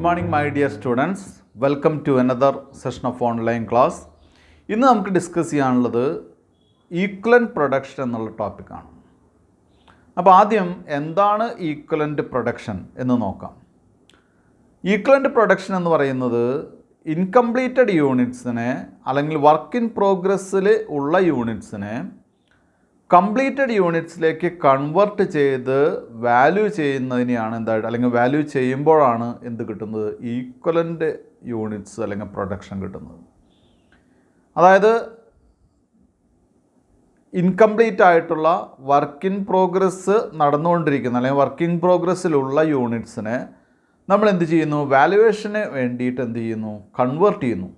morning my dear students. Welcome to another session of online class. ഇന്ന് നമുക്ക് discuss ചെയ്യാനുള്ളത് equivalent production എന്നുള്ള ടോപ്പിക്കാണ്. അപ്പോൾ ആദ്യം എന്താണ് ഈക്വലൻ്റ് പ്രൊഡക്ഷൻ എന്ന് നോക്കാം. ഈക്വലൻ്റ് പ്രൊഡക്ഷൻ എന്ന് പറയുന്നത് ഇൻകംപ്ലീറ്റഡ് യൂണിറ്റ്സിനെ അല്ലെങ്കിൽ വർക്ക് ഇൻ പ്രോഗ്രസ്സിൽ ഉള്ള യൂണിറ്റ്സിനെ കംപ്ലീറ്റഡ് യൂണിറ്റ്സിലേക്ക് കൺവേർട്ട് ചെയ്ത് വാല്യൂ ചെയ്യുന്നതിനെയാണ് എന്തായിട്ട് അല്ലെങ്കിൽ വാല്യൂ ചെയ്യുമ്പോഴാണ് എന്ത് കിട്ടുന്നത്, ഈക്വലൻ്റ് യൂണിറ്റ്സ് അല്ലെങ്കിൽ പ്രൊഡക്ഷൻ കിട്ടുന്നത്. അതായത് ഇൻകംപ്ലീറ്റ് ആയിട്ടുള്ള വർക്ക് ഇൻ പ്രോഗ്രസ് നടന്നുകൊണ്ടിരിക്കുന്ന അല്ലെങ്കിൽ വർക്ക് ഇൻ പ്രോഗ്രസ്സിലുള്ള യൂണിറ്റ്സിനെ നമ്മൾ എന്ത് ചെയ്യുന്നു, വാല്യുവേഷന് വേണ്ടിയിട്ട് എന്ത് ചെയ്യുന്നു, കൺവേർട്ട് ചെയ്യുന്നു.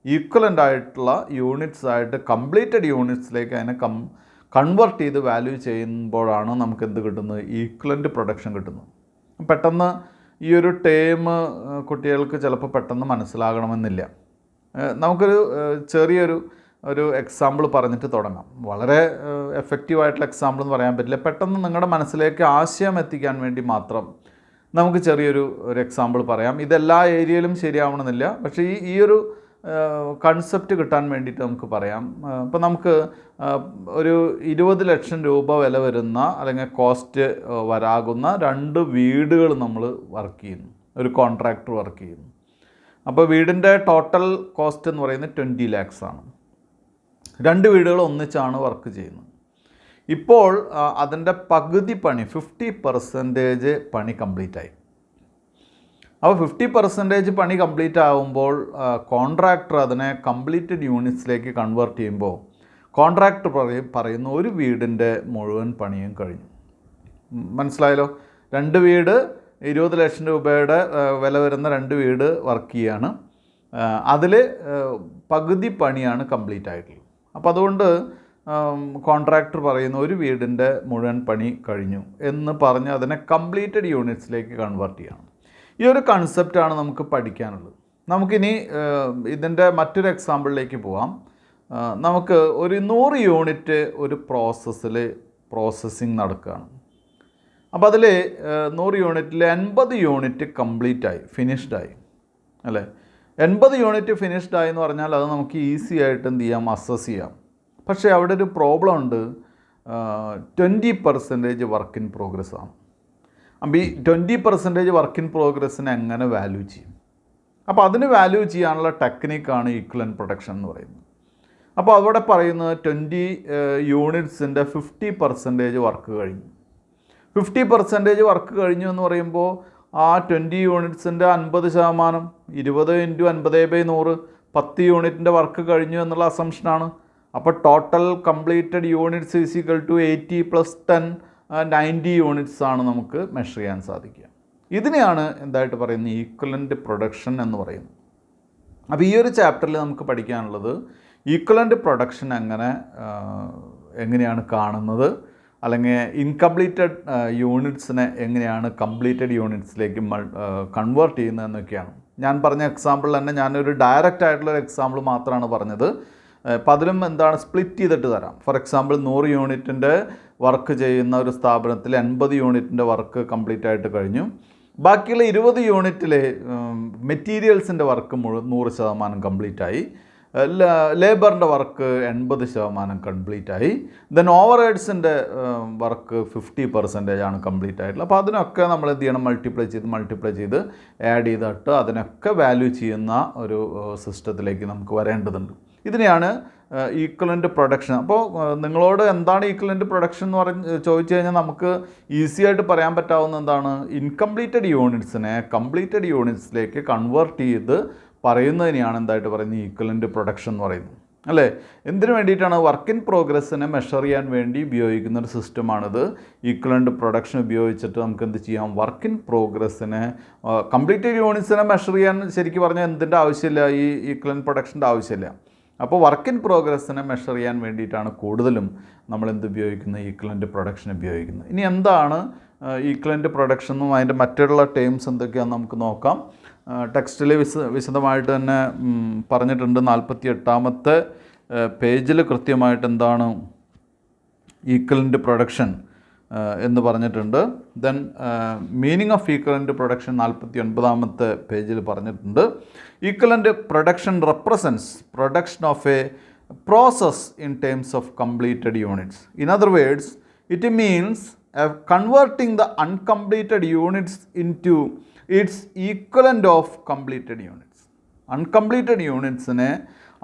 ഈക്വലൻ്റ് ആയിട്ടുള്ള യൂണിറ്റ്സ് ആയിട്ട് കംപ്ലീറ്റഡ് യൂണിറ്റ്സിലേക്ക് അതിനെ കൺവേർട്ട് ചെയ്ത് വാല്യൂ ചെയ്യുമ്പോഴാണ് നമുക്ക് എന്ത് കിട്ടുന്നത്, ഈക്വലൻ്റ് പ്രൊഡക്ഷൻ കിട്ടുന്നത്. പെട്ടെന്ന് ഈ ഒരു ടേം കുട്ടികൾക്ക് ചിലപ്പോൾ പെട്ടെന്ന് മനസ്സിലാകണമെന്നില്ല. നമുക്കൊരു ചെറിയൊരു എക്സാമ്പിൾ പറഞ്ഞിട്ട് തുടങ്ങാം. വളരെ എഫക്റ്റീവായിട്ടുള്ള എക്സാമ്പിൾ എന്ന് പറയാൻ പറ്റില്ല, പെട്ടെന്ന് നിങ്ങളുടെ മനസ്സിലേക്ക് ആശയം എത്തിക്കാൻ വേണ്ടി മാത്രം നമുക്ക് ചെറിയൊരു എക്സാമ്പിൾ പറയാം. ഇതെല്ലാ ഏരിയയിലും ശരിയാവണമെന്നില്ല, പക്ഷേ ഈ ഒരു കൺസെപ്റ്റ് കിട്ടാൻ വേണ്ടിയിട്ട് നമുക്ക് പറയാം. ഇപ്പോൾ നമുക്ക് ഒരു 20 ലക്ഷം രൂപ വില വരുന്ന അല്ലെങ്കിൽ കോസ്റ്റ് വരാകുന്ന 2 വീടുകൾ നമ്മൾ വർക്ക് ചെയ്യുന്നു, ഒരു കോൺട്രാക്ടർ വർക്ക് ചെയ്യുന്നു. അപ്പോൾ വീടിൻ്റെ ടോട്ടൽ കോസ്റ്റ് എന്ന് പറയുന്നത് 20 lakhs ആണ്. 2 വീടുകൾ ഒന്നിച്ചാണ് വർക്ക് ചെയ്യുന്നത്. ഇപ്പോൾ അതിൻ്റെ പകുതി പണി 50% പണി കംപ്ലീറ്റായി. അപ്പോൾ 50% പണി കംപ്ലീറ്റ് ആകുമ്പോൾ കോൺട്രാക്ടർ അതിനെ കംപ്ലീറ്റഡ് യൂണിറ്റ്സിലേക്ക് കൺവേർട്ട് ചെയ്യുമ്പോൾ കോൺട്രാക്ടർ പറയുന്നു ഒരു വീടിൻ്റെ മുഴുവൻ പണിയും കഴിഞ്ഞു. മനസ്സിലായല്ലോ? 2 വീട് 20 ലക്ഷം രൂപയുടെ വില വരുന്ന 2 വീട് വർക്ക് ചെയ്യാണ്. അതിൽ പകുതി പണിയാണ് കംപ്ലീറ്റ് ആയിട്ടുള്ളത്. അപ്പോൾ അതുകൊണ്ട് കോൺട്രാക്ടർ പറയുന്നു ഒരു വീടിൻ്റെ മുഴുവൻ പണി കഴിഞ്ഞു എന്ന് പറഞ്ഞ് അതിനെ കംപ്ലീറ്റഡ് യൂണിറ്റ്സിലേക്ക് കൺവേർട്ട് ചെയ്യണം. ഈ ഒരു കൺസെപ്റ്റാണ് നമുക്ക് പഠിക്കാനുള്ളത്. നമുക്കിനി ഇതിൻ്റെ മറ്റൊരു എക്സാമ്പിളിലേക്ക് പോകാം. നമുക്ക് ഒരു 100 യൂണിറ്റ് ഒരു പ്രോസസ്സിങ് നടക്കുകയാണ്. അപ്പോൾ അതിൽ 100 യൂണിറ്റിൽ 80 യൂണിറ്റ് കംപ്ലീറ്റായി, ഫിനിഷ്ഡായി അല്ലേ. 80 യൂണിറ്റ് ഫിനിഷ്ഡായി എന്ന് പറഞ്ഞാൽ അത് നമുക്ക് ഈസി ആയിട്ട് എന്ത് ചെയ്യാം, അസസ് ചെയ്യാം. പക്ഷേ അവിടെ ഒരു പ്രോബ്ലം ഉണ്ട്, 20% വർക്ക് ഇൻ പ്രോഗ്രസ് ആണ്. അപ്പോൾ ഈ 20% വർക്ക് ഇൻ പ്രോഗ്രസ്സിനെ എങ്ങനെ വാല്യൂ ചെയ്യും? അപ്പോൾ അതിന് വാല്യൂ ചെയ്യാനുള്ള ടെക്നിക്കാണ് ഈക്വലൻ്റ് പ്രൊഡക്ഷൻ എന്ന് പറയുന്നത്. അപ്പോൾ അവിടെ പറയുന്നത് 20 യൂണിറ്റ്സിൻ്റെ 50% വർക്ക് കഴിഞ്ഞു. 50% വർക്ക് കഴിഞ്ഞു എന്ന് പറയുമ്പോൾ ആ 20 യൂണിറ്റ്സിൻ്റെ 50%, 20 × 50/100, 10 യൂണിറ്റിൻ്റെ വർക്ക് കഴിഞ്ഞു എന്നുള്ള അസംഷനാണ്. അപ്പോൾ total completed units is equal to 80 + 10 90 units ആണ് നമുക്ക് മെഷർ ചെയ്യാൻ സാധിക്കുക. ഇതിനെയാണ് എന്തായിട്ട് പറയുന്നത്, ഈക്വലൻ്റ് പ്രൊഡക്ഷൻ എന്ന് പറയുന്നത്. അപ്പോൾ ഈ ഒരു ചാപ്റ്ററിൽ നമുക്ക് പഠിക്കാനുള്ളത് ഈക്വലൻ്റ് പ്രൊഡക്ഷൻ എങ്ങനെയാണ് കാണുന്നത്, അല്ലെങ്കിൽ ഇൻകംപ്ലീറ്റഡ് യൂണിറ്റ്സിനെ എങ്ങനെയാണ് കംപ്ലീറ്റഡ് യൂണിറ്റ്സിലേക്ക് കൺവേർട്ട് ചെയ്യുന്നത് എന്നൊക്കെയാണ്. ഞാൻ പറഞ്ഞ എക്സാമ്പിൾ തന്നെ ഞാനൊരു ഡയറക്റ്റ് ആയിട്ടുള്ളൊരു എക്സാമ്പിൾ മാത്രമാണ് പറഞ്ഞത്. അപ്പോൾ അതിലും എന്താണ് സ്പ്ലിറ്റ് ചെയ്തിട്ട് തരാം. ഫോർ എക്സാമ്പിൾ 100 യൂണിറ്റിൻ്റെ വർക്ക് ചെയ്യുന്ന ഒരു സ്ഥാപനത്തിൽ 80 യൂണിറ്റിൻ്റെ വർക്ക് കംപ്ലീറ്റ് ആയിട്ട് കഴിഞ്ഞു. ബാക്കിയുള്ള 20 യൂണിറ്റിൽ മെറ്റീരിയൽസിൻ്റെ വർക്ക് 100% കംപ്ലീറ്റായി. ലേബറിൻ്റെ വർക്ക് 80% കംപ്ലീറ്റായി. ദെൻ ഓവർ ഹെഡ്സിൻ്റെ വർക്ക് 50% ആണ് കംപ്ലീറ്റ് ആയിട്ടുള്ളത്. അപ്പോൾ അതിനൊക്കെ നമ്മൾ എന്ത് ചെയ്യണം, മൾട്ടിപ്ലൈ ചെയ്ത് ആഡ് ചെയ്തിട്ട് അതിനൊക്കെ വാല്യൂ ചെയ്യുന്ന ഒരു സിസ്റ്റത്തിലേക്ക് നമുക്ക് വരേണ്ടതുണ്ട്. ഇതിനെയാണ് ഈക്വലൻ്റ് പ്രൊഡക്ഷൻ. അപ്പോൾ നിങ്ങളോട് എന്താണ് ഈക്വലൻ്റ് പ്രൊഡക്ഷൻ എന്ന് ചോദിച്ചു കഴിഞ്ഞാൽ നമുക്ക് ഈസി ആയിട്ട് പറയാൻ പറ്റാവുന്ന എന്താണ്, ഇൻകംപ്ലീറ്റഡ് യൂണിറ്റ്സിനെ കംപ്ലീറ്റഡ് യൂണിറ്റ്സിലേക്ക് കൺവേർട്ട് ചെയ്ത് പറയുന്നതിനെയാണ് എന്തായിട്ട് പറയുന്നത്, ഈക്വലൻ്റ് പ്രൊഡക്ഷൻ എന്ന് പറയുന്നത് അല്ലേ. എന്തിനു വേണ്ടിയിട്ടാണ്, വർക്ക് ഇൻ പ്രോഗ്രസ്സിനെ മെഷർ ചെയ്യാൻ വേണ്ടി ഉപയോഗിക്കുന്ന ഒരു സിസ്റ്റമാണിത്. ഈക്വലൻ്റ് പ്രൊഡക്ഷൻ ഉപയോഗിച്ചിട്ട് നമുക്ക് എന്ത് ചെയ്യാം, വർക്ക് ഇൻ പ്രോഗ്രസ്സിനെ കംപ്ലീറ്റഡ് യൂണിറ്റ്സിനെ മെഷർ ചെയ്യാൻ ശരിക്കും പറഞ്ഞാൽ എന്തിൻ്റെ ആവശ്യമില്ല, ഈ ഈക്വലൻ്റ് പ്രൊഡക്ഷൻ്റെ ആവശ്യമില്ല. അപ്പോൾ വർക്ക് ഇൻ പ്രോഗ്രസ്സിനെ മെഷർ ചെയ്യാൻ വേണ്ടിയിട്ടാണ് കൂടുതലും നമ്മൾ ഉപയോഗിക്കുന്നത്, ഈക്വലൻ്റ് പ്രൊഡക്ഷൻ ഉപയോഗിക്കുന്നത്. ഇനി എന്താണ് ഈക്വലൻ്റ് പ്രൊഡക്ഷൻ എന്നും അതിൻ്റെ മറ്റുള്ള ടേംസ് എന്തൊക്കെയാണെന്ന് നമുക്ക് നോക്കാം. ടെക്സ്റ്റിൽ വിശദമായിട്ട് തന്നെ പറഞ്ഞിട്ടുണ്ട്. 48ാമത്തെ പേജിൽ കൃത്യമായിട്ട് എന്താണ് ഈക്വലൻ്റ് പ്രൊഡക്ഷൻ എന്ന് പറഞ്ഞിട്ടുണ്ട്. Then meaning of equivalent production 49ാമത്തെ പേജിൽ പറഞ്ഞിട്ടുണ്ട്. Equivalent production represents production of a process in terms of completed units. In other words it means converting the uncompleted units into its equivalent of completed units. Uncompleted യൂണിറ്റ്സിനെ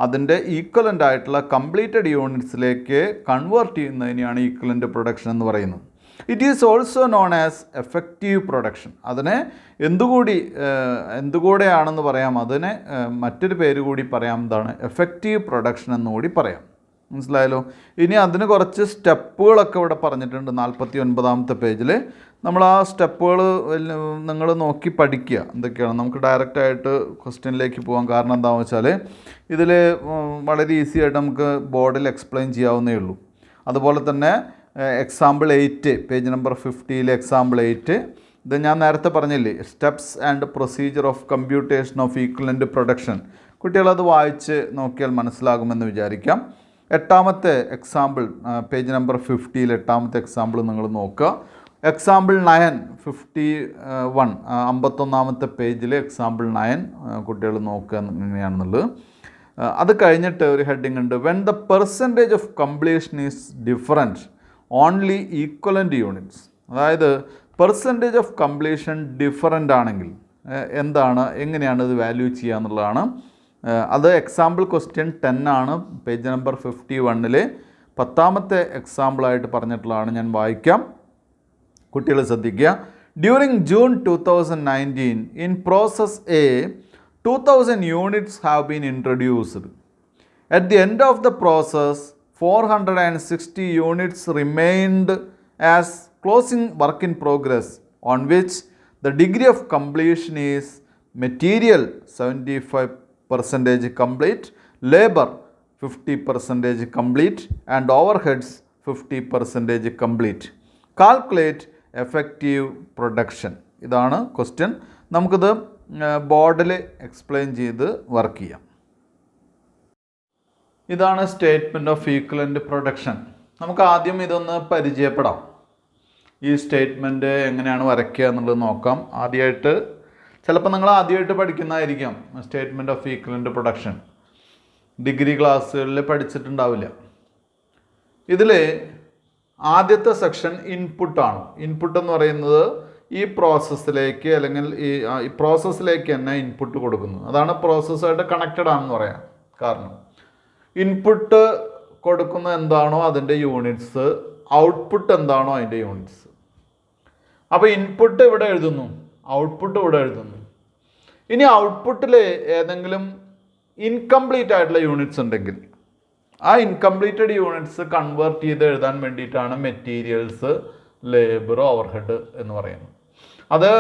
അതിൻ്റെ equivalent ആയിട്ടുള്ള completed യൂണിറ്റ്സിലേക്ക് convert ചെയ്യുന്നതിനെയാണ് equivalent production എന്ന് പറയുന്നത്. It is also known as effective production. അതിനെ എന്തുകൂടെയാണെന്ന് പറയാം, അതിനെ മറ്റൊരു പേര് കൂടി പറയാം, എന്താണ് എഫക്റ്റീവ് പ്രൊഡക്ഷൻ എന്നുകൂടി പറയാം. മനസ്സിലായല്ലോ. ഇനി അതിന് കുറച്ച് സ്റ്റെപ്പുകളൊക്കെ ഇവിടെ പറഞ്ഞിട്ടുണ്ട് 49ാമത്തെ പേജിൽ. നമ്മൾ ആ സ്റ്റെപ്പുകൾ നിങ്ങൾ നോക്കി പഠിക്കുക എന്തൊക്കെയാണ്. നമുക്ക് ഡയറക്റ്റായിട്ട് ക്വസ്റ്റ്യനിലേക്ക് പോകാം. കാരണം എന്താണെന്ന് വെച്ചാൽ ഇതിൽ വളരെ ഈസി ആയിട്ട് നമുക്ക് ബോർഡിൽ എക്സ്പ്ലെയിൻ ചെയ്യാവുന്നേ ഉള്ളൂ. അതുപോലെ തന്നെ എക്സാമ്പിൾ 8 പേജ് നമ്പർ 50 എക്സാമ്പിൾ 8 ഇത് ഞാൻ നേരത്തെ പറഞ്ഞില്ലേ, steps and procedure of computation of equivalent production. കുട്ടികളത് വായിച്ച് നോക്കിയാൽ മനസ്സിലാകുമെന്ന് വിചാരിക്കാം. 8ാമത്തെ എക്സാമ്പിൾ പേജ് നമ്പർ 50 8ാമത്തെ എക്സാമ്പിൾ നിങ്ങൾ നോക്കുക. എക്സാമ്പിൾ 9 51 51ാമത്തെ പേജിൽ എക്സാമ്പിൾ 9 കുട്ടികൾ നോക്കുക എങ്ങനെയാണെന്നുള്ളത്. അത് കഴിഞ്ഞിട്ട് ഒരു ഹെഡിങ് ഉണ്ട്, when the percentage of completion is different only equivalent units. അതായത് പെർസെൻറ്റേജ് ഓഫ് കംപ്ലീഷൻ ഡിഫറൻ്റ് ആണെങ്കിൽ എങ്ങനെയാണ് ഇത് വാല്യൂ ചെയ്യുക എന്നുള്ളതാണ്. അത് എക്സാമ്പിൾ ക്വസ്റ്റ്യൻ 10 ആണ്. പേജ് നമ്പർ 51 10ാമത്തെ എക്സാമ്പിളായിട്ട് പറഞ്ഞിട്ടുള്ളതാണ്. ഞാൻ വായിക്കാം, കുട്ടികൾ ശ്രദ്ധിക്കുക. During June 2019 in process A 2000 units have been introduced. At the end of the process 460 units remained as closing work in progress on which the degree of completion is material 75% complete, labor 50% complete and overheads 50% complete. Calculate effective production. ഇതാണ് question. നമുക്കിത് ബോർഡിൽ explain ചെയ്ത് work ചെയ്യാം. ഇതാണ് statement of equivalent production. നമുക്ക് ആദ്യം ഇതൊന്ന് പരിചയപ്പെടാം. ഈ സ്റ്റേറ്റ്മെൻറ്റ് എങ്ങനെയാണ് വരയ്ക്കുക എന്നുള്ളത് നോക്കാം. ആദ്യമായിട്ട് ചിലപ്പോൾ നിങ്ങൾ ആദ്യമായിട്ട് പഠിക്കുന്നതായിരിക്കാം statement of equivalent production. Degree ക്ലാസ്സുകളിൽ പഠിച്ചിട്ടുണ്ടാവില്ല. ഇതിൽ ആദ്യത്തെ സെക്ഷൻ ഇൻപുട്ടാണ്. ഇൻപുട്ട് എന്ന് പറയുന്നത് ഈ പ്രോസസ്സിലേക്ക് അല്ലെങ്കിൽ ഈ പ്രോസസ്സിലേക്ക് തന്നെ ഇൻപുട്ട് കൊടുക്കുന്നു. അതാണ് പ്രോസസ്സായിട്ട് കണക്റ്റഡ് ആണെന്ന് പറയാം. കാരണം ഇൻപുട്ട് കൊടുക്കുന്ന എന്താണോ അതിൻ്റെ യൂണിറ്റ്സ്, ഔട്ട്പുട്ട് എന്താണോ അതിൻ്റെ യൂണിറ്റ്സ്. അപ്പോൾ ഇൻപുട്ട് ഇവിടെ എഴുതുന്നു, ഔട്ട്പുട്ട് ഇവിടെ എഴുതുന്നു. ഇനി ഔട്ട്പുട്ടിൽ ഏതെങ്കിലും ഇൻകംപ്ലീറ്റ് ആയിട്ടുള്ള യൂണിറ്റ്സ് ഉണ്ടെങ്കിൽ ആ ഇൻകംപ്ലീറ്റഡ് യൂണിറ്റ്സ് കൺവേർട്ട് ചെയ്ത് എഴുതാൻ വേണ്ടിയിട്ടാണ് മെറ്റീരിയൽസ്, ലേബർ, ഓവർഹെഡ് എന്ന് പറയുന്നത്. അത്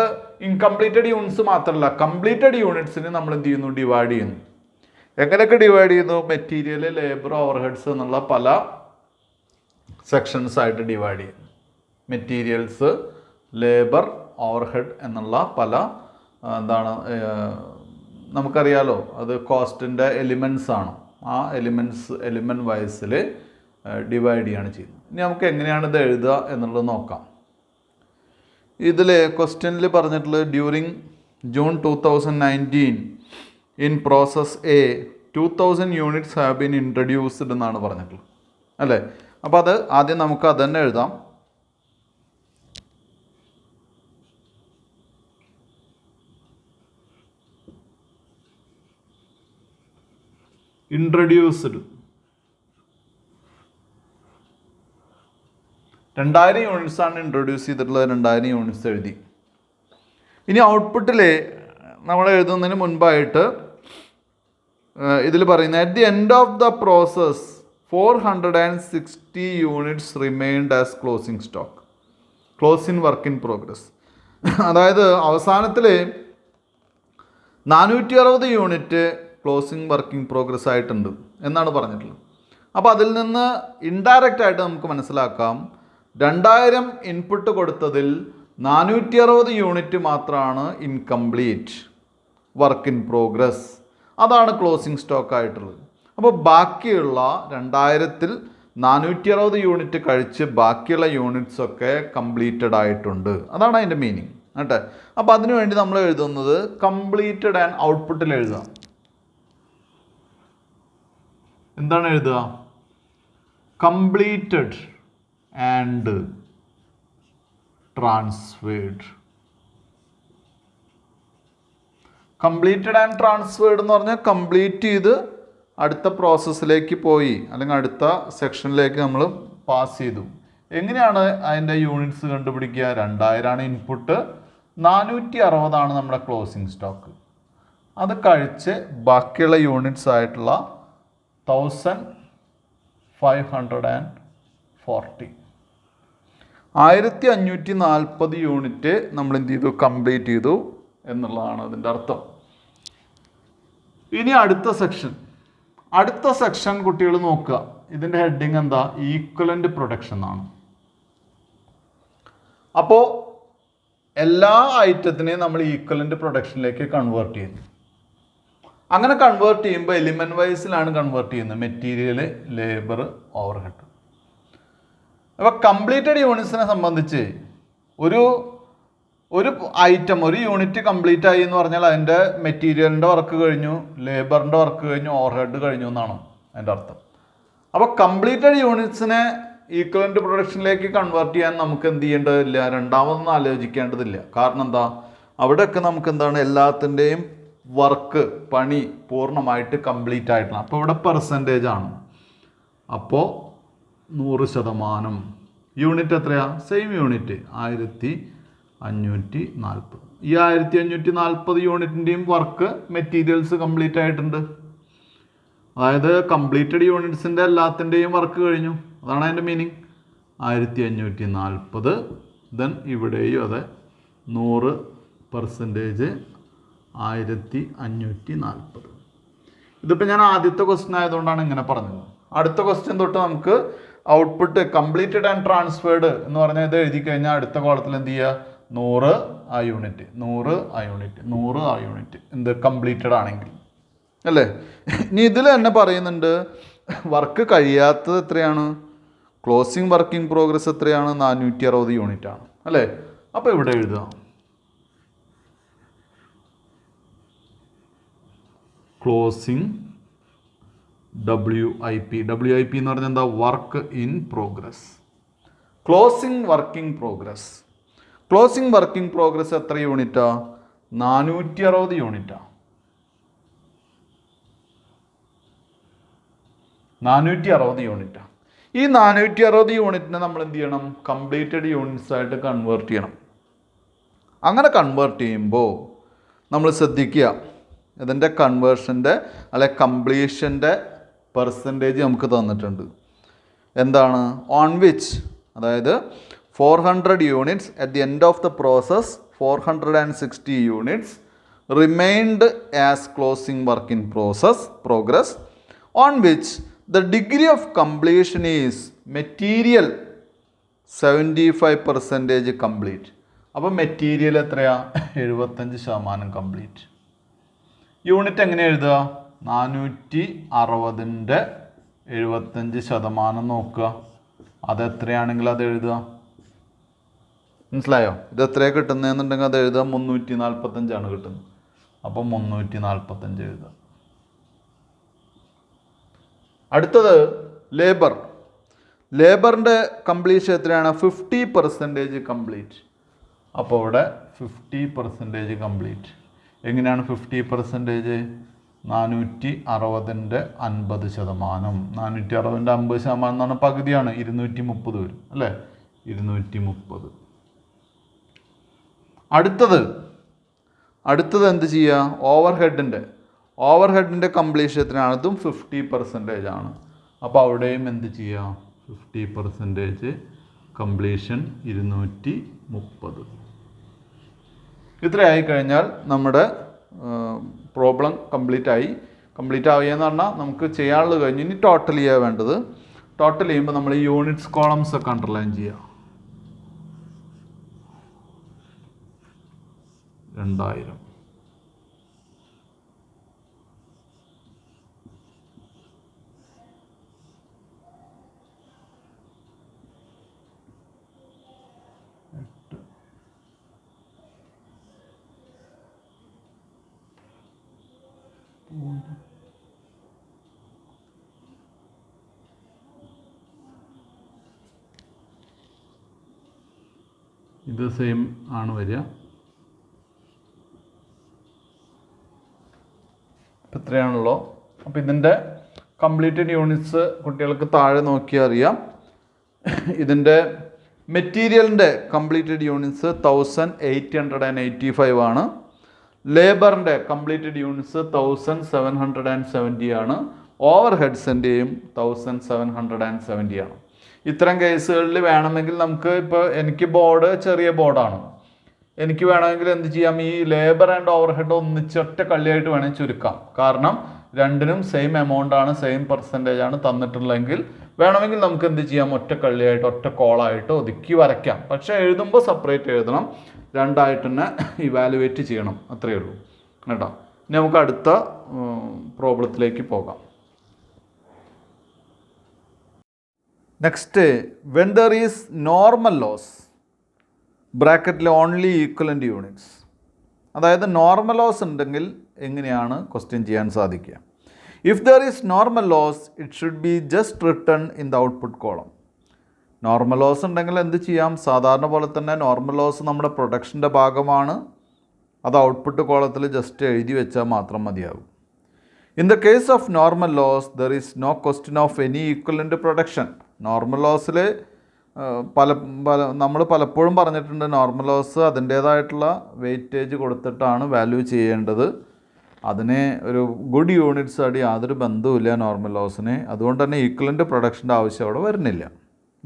ഇൻകംപ്ലീറ്റഡ് യൂണിറ്റ്സ് മാത്രമല്ല, കംപ്ലീറ്റഡ് യൂണിറ്റ്സിന് നമ്മൾ എന്ത് ചെയ്യുന്നു, ഡിവൈഡ് ചെയ്യുന്നു. എങ്ങനെയൊക്കെ ഡിവൈഡ് ചെയ്യുന്നു? മെറ്റീരിയൽ, ലേബർ, ഓവർഹെഡ്സ് എന്നുള്ള പല സെക്ഷൻസ് ആയിട്ട് ഡിവൈഡ് ചെയ്യുന്നു. മെറ്റീരിയൽസ്, ലേബർ, ഓവർഹെഡ് എന്നുള്ള പല നമുക്കറിയാലോ, അത് കോസ്റ്റിൻ്റെ എലിമെൻറ്റ്സ് ആണ്. ആ എലിമെൻറ്റ് വൈസിൽ ഡിവൈഡ് ചെയ്യാണ് ചെയ്യുന്നത്. ഇനി നമുക്ക് എങ്ങനെയാണ് ഇത് എഴുതുക എന്നുള്ളത് നോക്കാം. ഇതിൽ ക്വസ്റ്റ്യനിൽ പറഞ്ഞിട്ടുള്ളത് during June 2019 in process A 2000 units have been introduced എന്നാണ് പറഞ്ഞിട്ടുള്ളത് അല്ലേ. അപ്പോൾ അത് ആദ്യം നമുക്ക് അത് തന്നെ എഴുതാം. ഇൻട്രൊഡ്യൂസ്ഡ് 2000 യൂണിറ്റ്സ് ആണ് ഇൻട്രൊഡ്യൂസ് ചെയ്തിട്ടുള്ളത്. 2000 യൂണിറ്റ്സ് എഴുതി. ഇനി ഔട്ട്പുട്ടിൽ നമ്മൾ എഴുതുന്നതിന് മുൻപായിട്ട് ഇതിൽ പറയുന്നത് at the end of the process 460 units remained as closing stock, closing work in progress. അതായത് അവസാനത്തിൽ 460 യൂണിറ്റ് ക്ലോസിംഗ് വർക്കിംഗ് പ്രോഗ്രസ് ആയിട്ടുണ്ട് എന്നാണ് പറഞ്ഞിട്ടുള്ളത്. അപ്പോൾ അതിൽ നിന്ന് ഇൻഡയറക്റ്റ് ആയിട്ട് നമുക്ക് മനസ്സിലാക്കാം 2000 ഇൻപുട്ട് കൊടുത്തതിൽ 460 യൂണിറ്റ് മാത്രമാണ് ഇൻകംപ്ലീറ്റ് വർക്ക് ഇൻ പ്രോഗ്രസ്. അതാണ് ക്ലോസിംഗ് സ്റ്റോക്ക് ആയിട്ടുള്ളത്. അപ്പോൾ ബാക്കിയുള്ള 2000ൽ 460 യൂണിറ്റ് കഴിച്ച് ബാക്കിയുള്ള യൂണിറ്റ്സ് ഒക്കെ കംപ്ലീറ്റഡ് ആയിട്ടുണ്ട്. അതാണ് അതിൻ്റെ മീനിങ് കേട്ടെ. അപ്പോൾ അതിനു വേണ്ടി നമ്മൾ എഴുതുന്നത് കംപ്ലീറ്റഡ് ആൻഡ് ഔട്ട്പുട്ടിൽ എഴുതാം. എന്താണ് എഴുതുക? Completed and transferred. Completed and transferred എന്ന് പറഞ്ഞാൽ കംപ്ലീറ്റ് ചെയ്ത് അടുത്ത പ്രോസസ്സിലേക്ക് പോയി, അല്ലെങ്കിൽ അടുത്ത സെക്ഷനിലേക്ക് നമ്മൾ പാസ് ചെയ്തു. എങ്ങനെയാണ് അതിൻ്റെ യൂണിറ്റ്സ് കണ്ടുപിടിക്കുക? 2000 ഇൻപുട്ട്, 460 നമ്മുടെ ക്ലോസിംഗ് സ്റ്റോക്ക്. അത് കഴിച്ച് ബാക്കിയുള്ള യൂണിറ്റ്സ് ആയിട്ടുള്ള 1540 1540 യൂണിറ്റ് നമ്മൾ എന്ത് ചെയ്തു? കംപ്ലീറ്റ് ചെയ്തു എന്നുള്ളതാണ് അതിൻ്റെ അർത്ഥം. ഇനി അടുത്ത സെക്ഷൻ കുട്ടികൾ നോക്കുക. ഇതിൻ്റെ ഹെഡിങ് എന്താ? ഈക്വലൻ്റ് പ്രൊഡക്ഷൻ ആണ്. അപ്പോൾ എല്ലാ ഐറ്റത്തിനെയും നമ്മൾ ഈക്വലൻ്റ് പ്രൊഡക്ഷനിലേക്ക് കൺവേർട്ട് ചെയ്യുന്നു. അങ്ങനെ കൺവേർട്ട് ചെയ്യുമ്പോൾ എലിമെൻറ്റ് വൈസിലാണ് കൺവേർട്ട് ചെയ്യുന്നത്. Material, labour, overhead. അപ്പോൾ കംപ്ലീറ്റഡ് യൂണിറ്റ്സിനെ സംബന്ധിച്ച് ഒരു ഐറ്റം, ഒരു യൂണിറ്റ് കംപ്ലീറ്റ് ആയി എന്ന് പറഞ്ഞാൽ അതിൻ്റെ മെറ്റീരിയലിൻ്റെ വർക്ക് കഴിഞ്ഞു, ലേബറിൻ്റെ വർക്ക് കഴിഞ്ഞു, ഓവർഹെഡ് കഴിഞ്ഞു എന്നാണ് അതിൻ്റെ അർത്ഥം. അപ്പോൾ കംപ്ലീറ്റഡ് യൂണിറ്റ്സിനെ ഈക്വലൻ്റ് പ്രൊഡക്ഷനിലേക്ക് കൺവേർട്ട് ചെയ്യാൻ നമുക്ക് എന്ത് ചെയ്യേണ്ടതില്ല? രണ്ടാമതൊന്നും ആലോചിക്കേണ്ടതില്ല. കാരണം എന്താ? അവിടെയൊക്കെ നമുക്ക് എന്താണ്? എല്ലാത്തിൻ്റെയും വർക്ക്, പണി പൂർണ്ണമായിട്ട് കംപ്ലീറ്റ് ആയിട്ടാണ്. അപ്പോൾ ഇവിടെ പെർസെൻറ്റേജ് ആണ്. അപ്പോൾ 100%. യൂണിറ്റ് എത്രയാ? Same unit 1540. ഈ 1540 യൂണിറ്റിൻ്റെയും വർക്ക്, മെറ്റീരിയൽസ് കംപ്ലീറ്റ് ആയിട്ടുണ്ട്. അതായത് കംപ്ലീറ്റഡ് യൂണിറ്റ്സിൻ്റെ എല്ലാത്തിൻ്റെയും വർക്ക് കഴിഞ്ഞു. അതാണ് അതിൻ്റെ മീനിങ്. 1540. ദെൻ ഇവിടെയും അതെ 100% 1540. ഇതിപ്പോൾ ഞാൻ ആദ്യത്തെ ക്വസ്റ്റ്യൻ ആയതുകൊണ്ടാണ് ഇങ്ങനെ പറഞ്ഞത്. അടുത്ത ക്വസ്റ്റ്യൻ തൊട്ട് നമുക്ക് ഔട്ട്പുട്ട് കംപ്ലീറ്റഡ് ആൻഡ് ട്രാൻസ്ഫേർഡ് എന്ന് പറഞ്ഞാൽ ഇത് എഴുതി കഴിഞ്ഞാൽ അടുത്ത കോളത്തിൽ എന്ത് ചെയ്യുക? 100 ആ യൂണിറ്റ്, 100 ആ യൂണിറ്റ്, 100 ആ യൂണിറ്റ് എന്ത് കംപ്ലീറ്റഡ് ആണെങ്കിൽ അല്ലേ. ഇനി ഇതിൽ തന്നെ പറയുന്നുണ്ട് വർക്ക് കഴിയാത്തത് എത്രയാണ്? ക്ലോസിംഗ് വർക്കിംഗ് പ്രോഗ്രസ് എത്രയാണ്? 460 യൂണിറ്റ് ആണ് അല്ലേ. അപ്പോൾ ഇവിടെ എഴുതുക ക്ലോസിംഗ് WIP. WIP എന്ന് പറഞ്ഞാൽ എന്താ? Work in progress. Closing working progress. Closing working progress എത്ര യൂണിറ്റാ? 460 യൂണിറ്റാ. 460 യൂണിറ്റാ. ഈ 460 യൂണിറ്റിനെ നമ്മൾ എന്ത് ചെയ്യണം? കംപ്ലീറ്റഡ് യൂണിറ്റ്സ് ആയിട്ട് കൺവേർട്ട് ചെയ്യണം. അങ്ങനെ കൺവേർട്ട് ചെയ്യുമ്പോൾ നമ്മൾ ശ്രദ്ധിക്കുക, ഇതിൻ്റെ കൺവേർഷൻ്റെ അല്ലെ കംപ്ലീഷൻ്റെ പെർസെൻറ്റേജ് നമുക്ക് തന്നിട്ടുണ്ട്. എന്താണ്? ഓൺ വിച്ച്, അതായത് 400 units at the end of the process 460 units remind as closing work in progress on which the degree of completion is material 75% complete. അപ്പോൾ മെറ്റീരിയൽ എത്രയാ? 75% കംപ്ലീറ്റ്. യൂണിറ്റ് എങ്ങനെ എഴുതുക? 460ൻ്റെ 75% നോക്കുക. അതെത്രയാണെങ്കിൽ അത് എഴുതുക. മനസ്സിലായോ? ഇത് എത്രയാണ് കിട്ടുന്നതെന്നുണ്ടെങ്കിൽ അത് എഴുതുക. 345 കിട്ടുന്നത്. അപ്പം 345 എഴുതുക. അടുത്തത് ലേബർ. ലേബറിൻ്റെ കംപ്ലീഷൻ എത്രയാണ്? 50% കംപ്ലീറ്റ്. അപ്പോൾ ഇവിടെ 50% കംപ്ലീറ്റ്. എങ്ങനെയാണ് 50%? 460ൻ്റെ 50%. 460ൻ്റെ 50% എന്ന് പറഞ്ഞാൽ പകുതിയാണ്, 230 വരും അല്ലേ. 230. അടുത്തത് എന്ത് ചെയ്യുക? ഓവർഹെഡിൻ്റെ കംപ്ലീഷൻ എത്രയാണ്? അതും 50% ആണ്. അപ്പോൾ അവിടെയും എന്ത് ചെയ്യുക? 50% കംപ്ലീഷൻ 230. ഇത്രയായി കഴിഞ്ഞാൽ നമ്മുടെ പ്രോബ്ലം കംപ്ലീറ്റ് ആവുകയെന്ന് പറഞ്ഞാൽ നമുക്ക് ചെയ്യാനുള്ളത് കഴിഞ്ഞ് ഇനി ടോട്ടൽ ചെയ്യുക വേണ്ടത്. ടോട്ടൽ ചെയ്യുമ്പോൾ നമ്മൾ ഈ യൂണിറ്റ്സ് കോളംസ് ഒക്കെ അണ്ടർലൈൻ ചെയ്യുക. 2000, 2000, ഇത് സെയിം ആണ് വരിക. അപ്പം ഇത്രയാണല്ലോ. അപ്പം ഇതിൻ്റെ കംപ്ലീറ്റഡ് യൂണിറ്റ്സ് കുട്ടികൾക്ക് താഴെ നോക്കിയാൽ അറിയാം. ഇതിൻ്റെ മെറ്റീരിയലിൻ്റെ കംപ്ലീറ്റഡ് യൂണിറ്റ്സ് 1885 ആണ്. ലേബറിൻ്റെ കംപ്ലീറ്റഡ് യൂണിറ്റ്സ് 1770 ആണ്. ഓവർ ഹെഡ്സിൻ്റെയും 1770 ആണ്. ഇത്തരം കേസുകളിൽ വേണമെങ്കിൽ നമുക്ക് ഇപ്പോൾ എനിക്ക് ബോർഡ് ചെറിയ ബോർഡാണ്, എനിക്ക് വേണമെങ്കിൽ എന്ത് ചെയ്യാം, ഈ ലേബർ ആൻഡ് ഓവർ ഹെഡ് ഒന്നിച്ചൊറ്റ കള്ളിയായിട്ട് വേണമെങ്കിൽ ചുരുക്കാം. കാരണം രണ്ടിനും സെയിം എമൗണ്ട് ആണ്, സെയിം പെർസെൻറ്റേജ് ആണ് തന്നിട്ടുള്ളതെങ്കിൽ വേണമെങ്കിൽ നമുക്ക് എന്ത് ചെയ്യാം, ഒറ്റ കള്ളിയായിട്ട് ഒറ്റ കോളായിട്ട് ഒതുക്കി വരയ്ക്കാം. പക്ഷേ എഴുതുമ്പോൾ സെപ്പറേറ്റ് എഴുതണം, രണ്ടായിട്ട് തന്നെ ഇവാലുവേറ്റ് ചെയ്യണം, അത്രയേ ഉള്ളൂ കേട്ടോ. ഇനി നമുക്ക് അടുത്ത പ്രോബ്ലത്തിലേക്ക് പോകാം. Next, when there is normal loss ബ്രാക്കറ്റിൽ ഓൺലി ഈക്വലൻ്റ് യൂണിറ്റ്സ്. അതായത് നോർമൽ ലോസ് ഉണ്ടെങ്കിൽ എങ്ങനെയാണ് ക്വസ്റ്റ്യൻ ചെയ്യാൻ സാധിക്കുക? If there is normal loss it should be just written in the output column. Normal loss ഉണ്ടെങ്കിൽ എന്ത് ചെയ്യാം, സാധാരണ പോലെ തന്നെ നോർമൽ ലോസ് നമ്മുടെ പ്രൊഡക്ഷൻ്റെ ഭാഗമാണ്, അത് ഔട്ട്പുട്ട് കോളത്തിൽ ജസ്റ്റ് എഴുതി വെച്ചാൽ മാത്രം മതിയാകും. In the case of normal loss there is no question of any equivalent production. Normal ലോസിൽ നമ്മൾ പലപ്പോഴും പറഞ്ഞിട്ടുണ്ട്, നോർമൽ ലോസ് അതിൻ്റേതായിട്ടുള്ള വെയിറ്റേജ് കൊടുത്തിട്ടാണ് വാല്യൂ ചെയ്യേണ്ടത്. അതിന് ഒരു ഗുഡ് യൂണിറ്റ്സ് ആയിട്ട് യാതൊരു ബന്ധവുമില്ല നോർമൽ ലോസിന്. അതുകൊണ്ട് തന്നെ ഈക്വലൻ്റ് പ്രൊഡക്ഷൻ്റെ ആവശ്യം അവിടെ വരുന്നില്ല.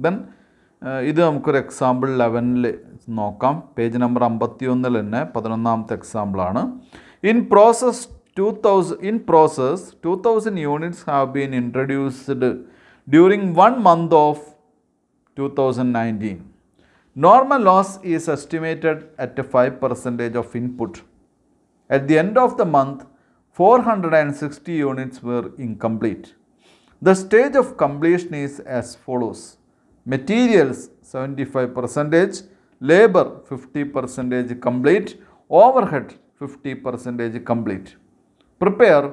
ദെൻ ഇത് നമുക്കൊരു എക്സാമ്പിൾ 11 നോക്കാം. പേജ് നമ്പർ 51 തന്നെ 11ാമത്തെ എക്സാമ്പിളാണ്. In process 2000 units have been introduced during 1 month of 2019. Normal loss is estimated at a 5% of input. At the end of the month, 460 units were incomplete. The stage of completion is as follows. Materials 75%, labor 50% complete, overhead 50% complete. Prepare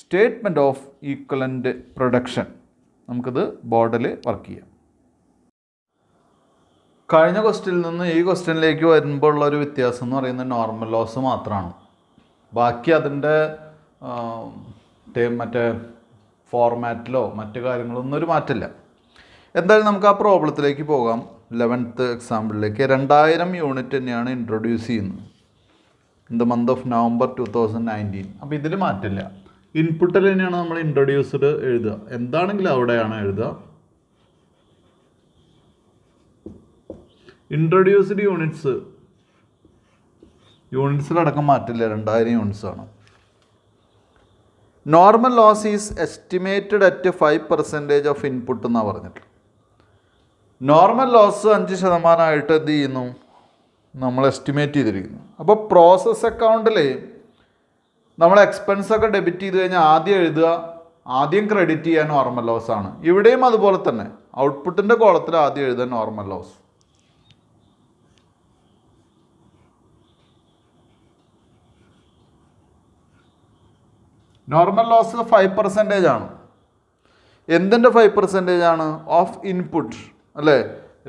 statement of equivalent production. നമുക്കിത് ബോർഡിൽ work ചെയ്യാം. കഴിഞ്ഞ ക്വസ്റ്റ്യനിൽ നിന്ന് ഈ ക്വസ്റ്റ്യനിലേക്ക് വരുമ്പോൾ ഉള്ളൊരു വ്യത്യാസം എന്ന് പറയുന്നത് നോർമൽ ലോസ് മാത്രമാണ്. ബാക്കി അതിൻ്റെ മറ്റേ ഫോർമാറ്റിലോ മറ്റു കാര്യങ്ങളൊന്നും ഒരു മാറ്റില്ല. എന്തായാലും നമുക്ക് ആ പ്രോബ്ലത്തിലേക്ക് പോകാം. 11th എക്സാമ്പിളിലേക്ക് 2000 യൂണിറ്റ് തന്നെയാണ് ഇൻട്രൊഡ്യൂസ് ചെയ്യുന്നത് in the month of November 2019. അപ്പോൾ ഇതിൽ മാറ്റില്ല. ഇൻപുട്ടിൽ തന്നെയാണ് നമ്മൾ ഇൻട്രൊഡ്യൂസ്ഡ് എഴുതുക, എന്താണെങ്കിലും അവിടെയാണ് എഴുതുക. ഇൻട്രൊഡ്യൂസ്ഡ് യൂണിറ്റ്സിലടക്കം മാറ്റില്ല, 2000 യൂണിറ്റ്സ് ആണ്. Normal loss is estimated at 5% of input എന്നാണ് പറഞ്ഞിട്ട്. നോർമൽ ലോസ് 5% എന്ത് ചെയ്യുന്നു, നമ്മൾ എസ്റ്റിമേറ്റ് ചെയ്തിരിക്കുന്നു. അപ്പോൾ പ്രോസസ് അക്കൗണ്ടിൽ നമ്മൾ എക്സ്പെൻസൊക്കെ ഡെബിറ്റ് ചെയ്ത് കഴിഞ്ഞാൽ ആദ്യം ക്രെഡിറ്റ് ചെയ്യാൻ നോർമൽ ലോസ് ആണ്. ഇവിടെയും അതുപോലെ തന്നെ ഔട്ട്പുട്ടിൻ്റെ കോളത്തിൽ ആദ്യം എഴുതാൻ നോർമൽ ലോസ്. നോർമൽ ലോസ് 5% ആണ്. എന്തിൻ്റെ 5% ആണ്? ഓഫ് ഇൻപുട്ട് അല്ലേ,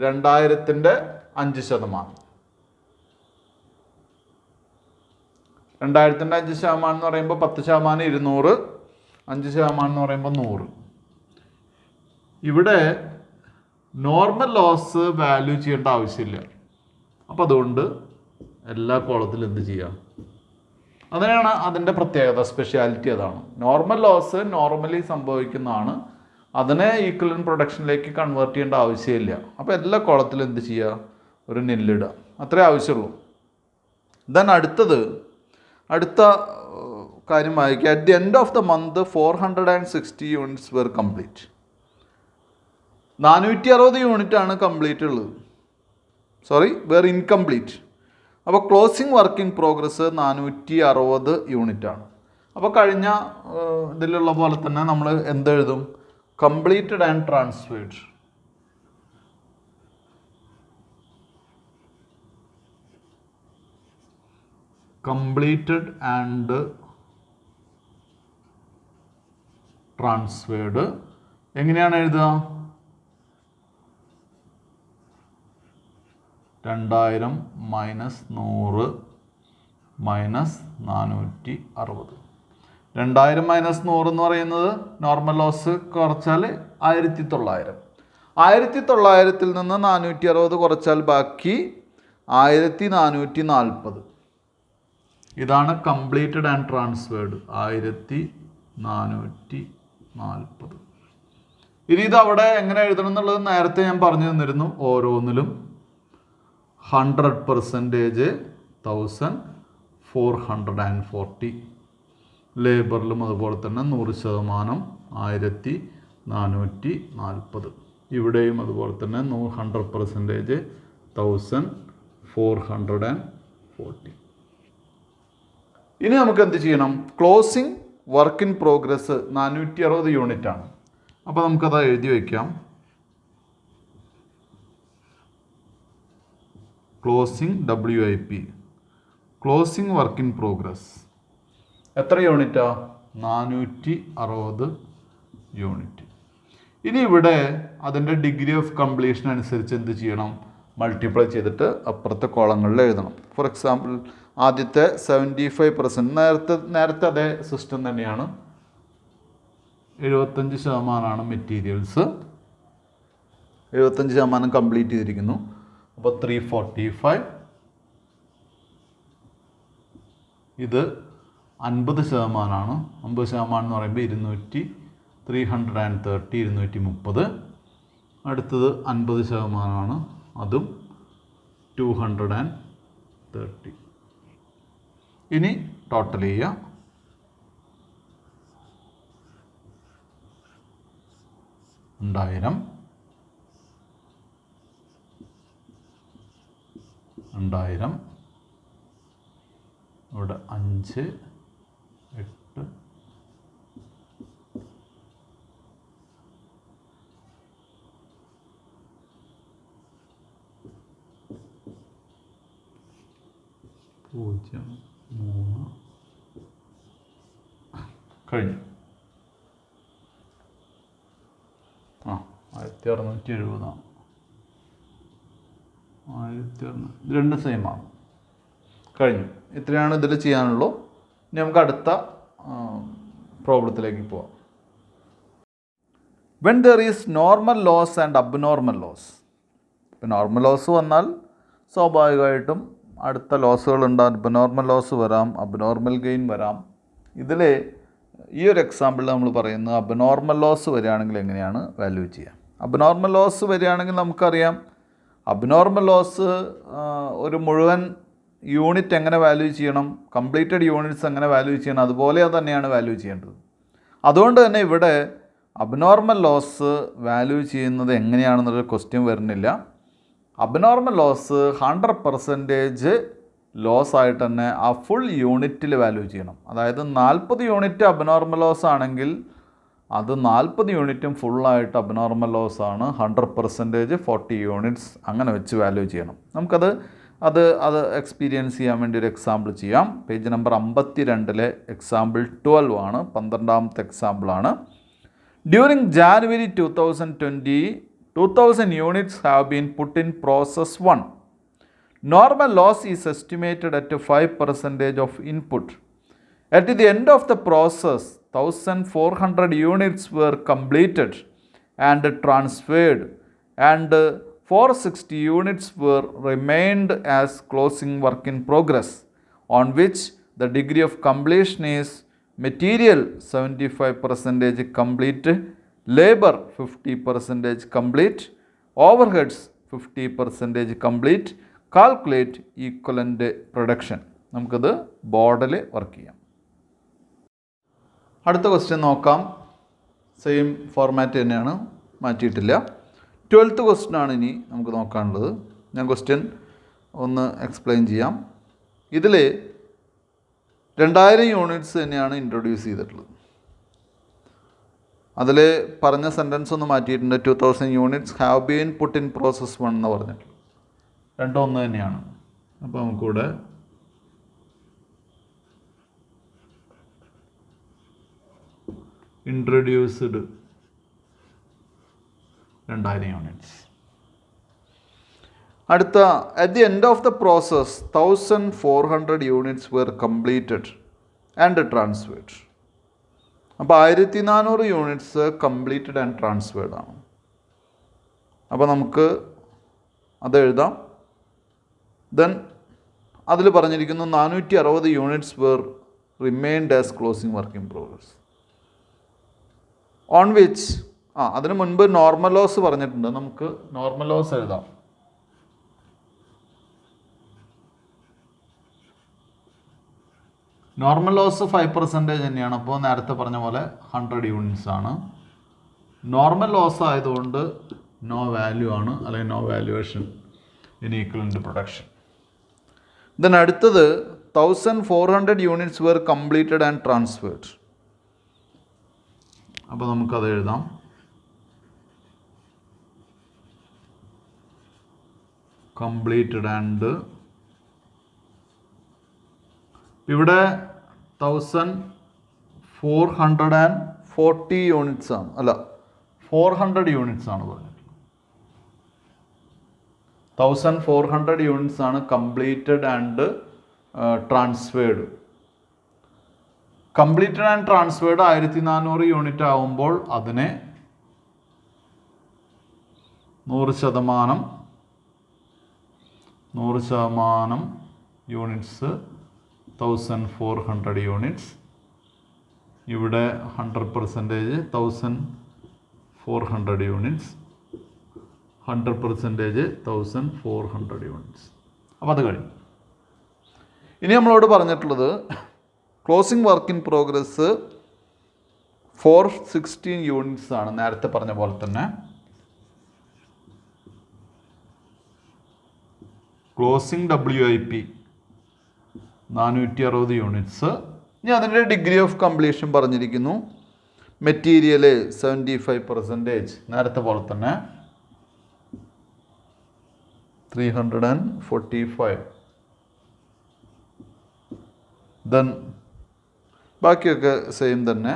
2000-ൻ്റെ 5%. 2000-ൻ്റെ 5% എന്ന് പറയുമ്പോൾ 10% 200, 5% എന്ന് പറയുമ്പോൾ 100. ഇവിടെ നോർമൽ ലോസ് വാല്യൂ ചെയ്യേണ്ട ആവശ്യമില്ല. അപ്പോൾ അതുകൊണ്ട് എല്ലാ കോളത്തിലും എന്ത് ചെയ്യാം, അതിനാണ് അതിൻ്റെ പ്രത്യേകത, സ്പെഷ്യാലിറ്റി അതാണ്. നോർമൽ ലോസ് നോർമലി സംഭവിക്കുന്നതാണ്, അതിനെ ഈക്വലൻ്റ് പ്രൊഡക്ഷനിലേക്ക് കൺവേർട്ട് ചെയ്യേണ്ട ആവശ്യമില്ല. അപ്പോൾ എല്ലാ കോളത്തിലും എന്ത് ചെയ്യുക, ഒരു നില്ലിടുക, അത്രേ ആവശ്യമുള്ളൂ. ദെൻ അടുത്ത കാര്യം വായിക്കുക. At the end of the month 460 units were complete. 460 യൂണിറ്റാണ് കംപ്ലീറ്റ് ഉള്ളത്, വെർ ഇൻകംപ്ലീറ്റ്. അപ്പോൾ ക്ലോസിംഗ് വർക്കിംഗ് പ്രോഗ്രസ് 460 യൂണിറ്റാണ്. അപ്പോൾ കഴിഞ്ഞ ഇതിലുള്ള പോലെ തന്നെ നമ്മൾ എന്തെഴുതും, completed and transferred. Completed and transferred. എങ്ങനെയാണ് എഴുതുക? 2000 മൈനസ് 100 മൈനസ് 460. 2000 മൈനസ് 100 എന്ന് പറയുന്നത് നോർമൽ ലോസ് കുറച്ചാൽ 1900. 1900 നിന്ന് 460 കുറച്ചാൽ ബാക്കി 1440. ഇതാണ് കംപ്ലീറ്റഡ് ആൻഡ് ട്രാൻസ്ഫേർഡ്. 1440. ഇനി ഇത് അവിടെ എങ്ങനെ എഴുതണം എന്നുള്ളത് നേരത്തെ ഞാൻ പറഞ്ഞു തന്നിരുന്നു. ഓരോന്നിലും 100%, 1440. ലേബറിലും അതുപോലെ തന്നെ 100%, 1440. ഇവിടെയും അതുപോലെ തന്നെ 100%, 1440. ഇനി നമുക്ക് എന്ത് ചെയ്യണം? Closing work in progress 460 unit ആണ്. അപ്പോൾ നമുക്കത് എഴുതി വയ്ക്കാം. Closing WIP, closing work in progress എത്ര യൂണിറ്റാ? 460 യൂണിറ്റ്. ഇനി ഇവിടെ അതിൻ്റെ ഡിഗ്രി ഓഫ് കംപ്ലീഷൻ അനുസരിച്ച് എന്ത് ചെയ്യണം? മൾട്ടിപ്ലൈ ചെയ്തിട്ട് അപ്പുറത്തെ കോളങ്ങളിൽ എഴുതണം. ഫോർ എക്സാമ്പിൾ ആദ്യത്തെ 75%, നേരത്തെ അതേ സിസ്റ്റം തന്നെയാണ്. 75% മെറ്റീരിയൽസ്, 75% കംപ്ലീറ്റ് ചെയ്തിരിക്കുന്നു. അപ്പോൾ 345. ഇത് 50%. 50% എന്ന് പറയുമ്പോൾ 330, 230. അടുത്തത് 50%, അതും 230. ഇനി ടോട്ടൽ ചെയ്യുക. 2000, 2000, ഇവിടെ 5, 8, 0, 3 കഴിഞ്ഞു. 1670. 1600. ഇത് രണ്ട് സെയിമാണ്. കഴിഞ്ഞു. ഇത്രയാണ് ഇതിൽ ചെയ്യാനുള്ളൂ. ഇനി നമുക്ക് അടുത്ത പ്രോബ്ലത്തിലേക്ക് പോവാം. When there is normal loss and abnormal loss. ഇപ്പം നോർമൽ ലോസ് വന്നാൽ സ്വാഭാവികമായിട്ടും അടുത്ത ലോസുകൾ ഉണ്ടാകും. അബ്നോർമൽ ലോസ് വരാം, അബ്നോർമൽ ഗെയിൻ വരാം. ഇതിൽ ഈ ഒരു എക്സാമ്പിൾ നമ്മൾ പറയുന്നത് അബ്നോർമൽ ലോസ് വരികയാണെങ്കിൽ എങ്ങനെയാണ് വാല്യൂ ചെയ്യുക? അബ്നോർമൽ ലോസ് വരികയാണെങ്കിൽ നമുക്കറിയാം അബ്നോർമൽ ലോസ് ഒരു മുഴുവൻ യൂണിറ്റ് എങ്ങനെ വാല്യൂ ചെയ്യണം, കംപ്ലീറ്റഡ് യൂണിറ്റ്സ് എങ്ങനെ വാല്യൂ ചെയ്യണം, അതുപോലെ തന്നെയാണ് വാല്യൂ ചെയ്യേണ്ടത്. അതുകൊണ്ട് തന്നെ ഇവിടെ അബ്നോർമൽ ലോസ് വാല്യൂ ചെയ്യുന്നത് എങ്ങനെയാണെന്നൊരു ക്വസ്റ്റ്യൻ വരുന്നില്ല. അബ്നോർമൽ ലോസ് 100% ലോസ് ആയിട്ട് തന്നെ ആ ഫുൾ യൂണിറ്റിൽ വാല്യൂ ചെയ്യണം. അതായത് 40 യൂണിറ്റ് അബ്നോർമൽ ലോസ് ആണെങ്കിൽ അത് 40 യൂണിറ്റും ഫുള്ളായിട്ട് അബ്നോർമൽ ലോസ് ആണ്. 100% 40 യൂണിറ്റ്സ് അങ്ങനെ വെച്ച് വാല്യൂ ചെയ്യണം. നമുക്കത് എക്സ്പീരിയൻസ് ചെയ്യാൻ വേണ്ടി ഒരു എക്സാമ്പിൾ ചെയ്യാം. പേജ് നമ്പർ 52 എക്സാമ്പിൾ 12 ആണ്, 12ാമത്തെ എക്സാമ്പിളാണ്. During January 2020, 2000 units have been put in process 1. Normal loss is estimated at 5% of input. At the end of the process, 1400 units were completed and transferred, and 460 units were remained as closing work in progress, on which the degree of completion is material 75% complete, labor 50% complete, overheads 50% complete. Calculate equivalent production. നമുക്കത് ബോർഡിൽ work ചെയ്യാം. അടുത്ത question നോക്കാം. Same format തന്നെയാണ്, മാറ്റിയിട്ടില്ല. 12th ക്വസ്റ്റ്യനാണ് ഇനി നമുക്ക് നോക്കാനുള്ളത്. ഞാൻ ക്വസ്റ്റ്യൻ ഒന്ന് എക്സ്പ്ലെയിൻ ചെയ്യാം. ഇതിൽ 2000 യൂണിറ്റ്സ് തന്നെയാണ് ഇൻട്രൊഡ്യൂസ് ചെയ്തിട്ടുള്ളത്. അതിൽ പറഞ്ഞ സെൻറ്റൻസ് ഒന്ന് മാറ്റിയിട്ടുണ്ട്. 2000 units have been put in process 1 എന്ന് പറഞ്ഞിട്ടുള്ളത്. രണ്ടും ഒന്ന് തന്നെയാണ്. അപ്പോൾ നമുക്കിവിടെ ഇൻട്രൊഡ്യൂസ്ഡ് 2000 യൂണിറ്റ്സ്. അടുത്ത at the end of the process 1400 units were completed and transferred. അപ്പോൾ 1400 യൂണിറ്റ്സ് കംപ്ലീറ്റഡ് ആൻഡ് ട്രാൻസ്ഫേർഡ് ആണ്. അപ്പോൾ നമുക്ക് അത് എഴുതാം. ദെൻ അതിൽ പറഞ്ഞിരിക്കുന്നു 460 units were remained as closing work in progress. On which അതിന് മുൻപ് നോർമൽ ലോസ് പറഞ്ഞിട്ടുണ്ട്. നമുക്ക് നോർമൽ ലോസ് എഴുതാം. നോർമൽ ലോസ് 5% തന്നെയാണ്. അപ്പോൾ നേരത്തെ പറഞ്ഞ പോലെ 100 യൂണിറ്റ്സ് ആണ്. നോർമൽ ലോസ് ആയതുകൊണ്ട് നോ വാല്യൂ ആണ്, അല്ലെങ്കിൽ no valuation in equivalent production. Then അടുത്തത് 1400 units were completed and transferred. അപ്പോൾ നമുക്കത് എഴുതാം. കംപ്ലീറ്റഡ് ആൻഡ് ഇവിടെ 1440 യൂണിറ്റ്സ് ആണ്, അല്ല 400 യൂണിറ്റ്സ് ആണ് പറഞ്ഞത്. 1400 യൂണിറ്റ്സ് ആണ് completed and transferred. Completed and transferred 1400 unit ആവുമ്പോൾ അതിനെ 100% യൂണിറ്റ്സ് 1400 യൂണിറ്റ്സ്. ഇവിടെ 100% 1400 യൂണിറ്റ്സ്, 100% 1400 യൂണിറ്റ്സ്. അപ്പോൾ അത് കഴിഞ്ഞു. ഇനി നമ്മളോട് പറഞ്ഞിട്ടുള്ളത് closing work in progress 416 units ആണ്. നേരത്തെ പറഞ്ഞ പോലെ തന്നെ ക്ലോസിംഗ് WIP 460 യൂണിറ്റ്സ്. ഇനി അതിൻ്റെ ഡിഗ്രി ഓഫ് കംപ്ലീഷൻ പറഞ്ഞിരിക്കുന്നു. മെറ്റീരിയൽ 75%, നേരത്തെ പോലെ തന്നെ 345. ദെൻ ബാക്കിയൊക്കെ സെയിം തന്നെ.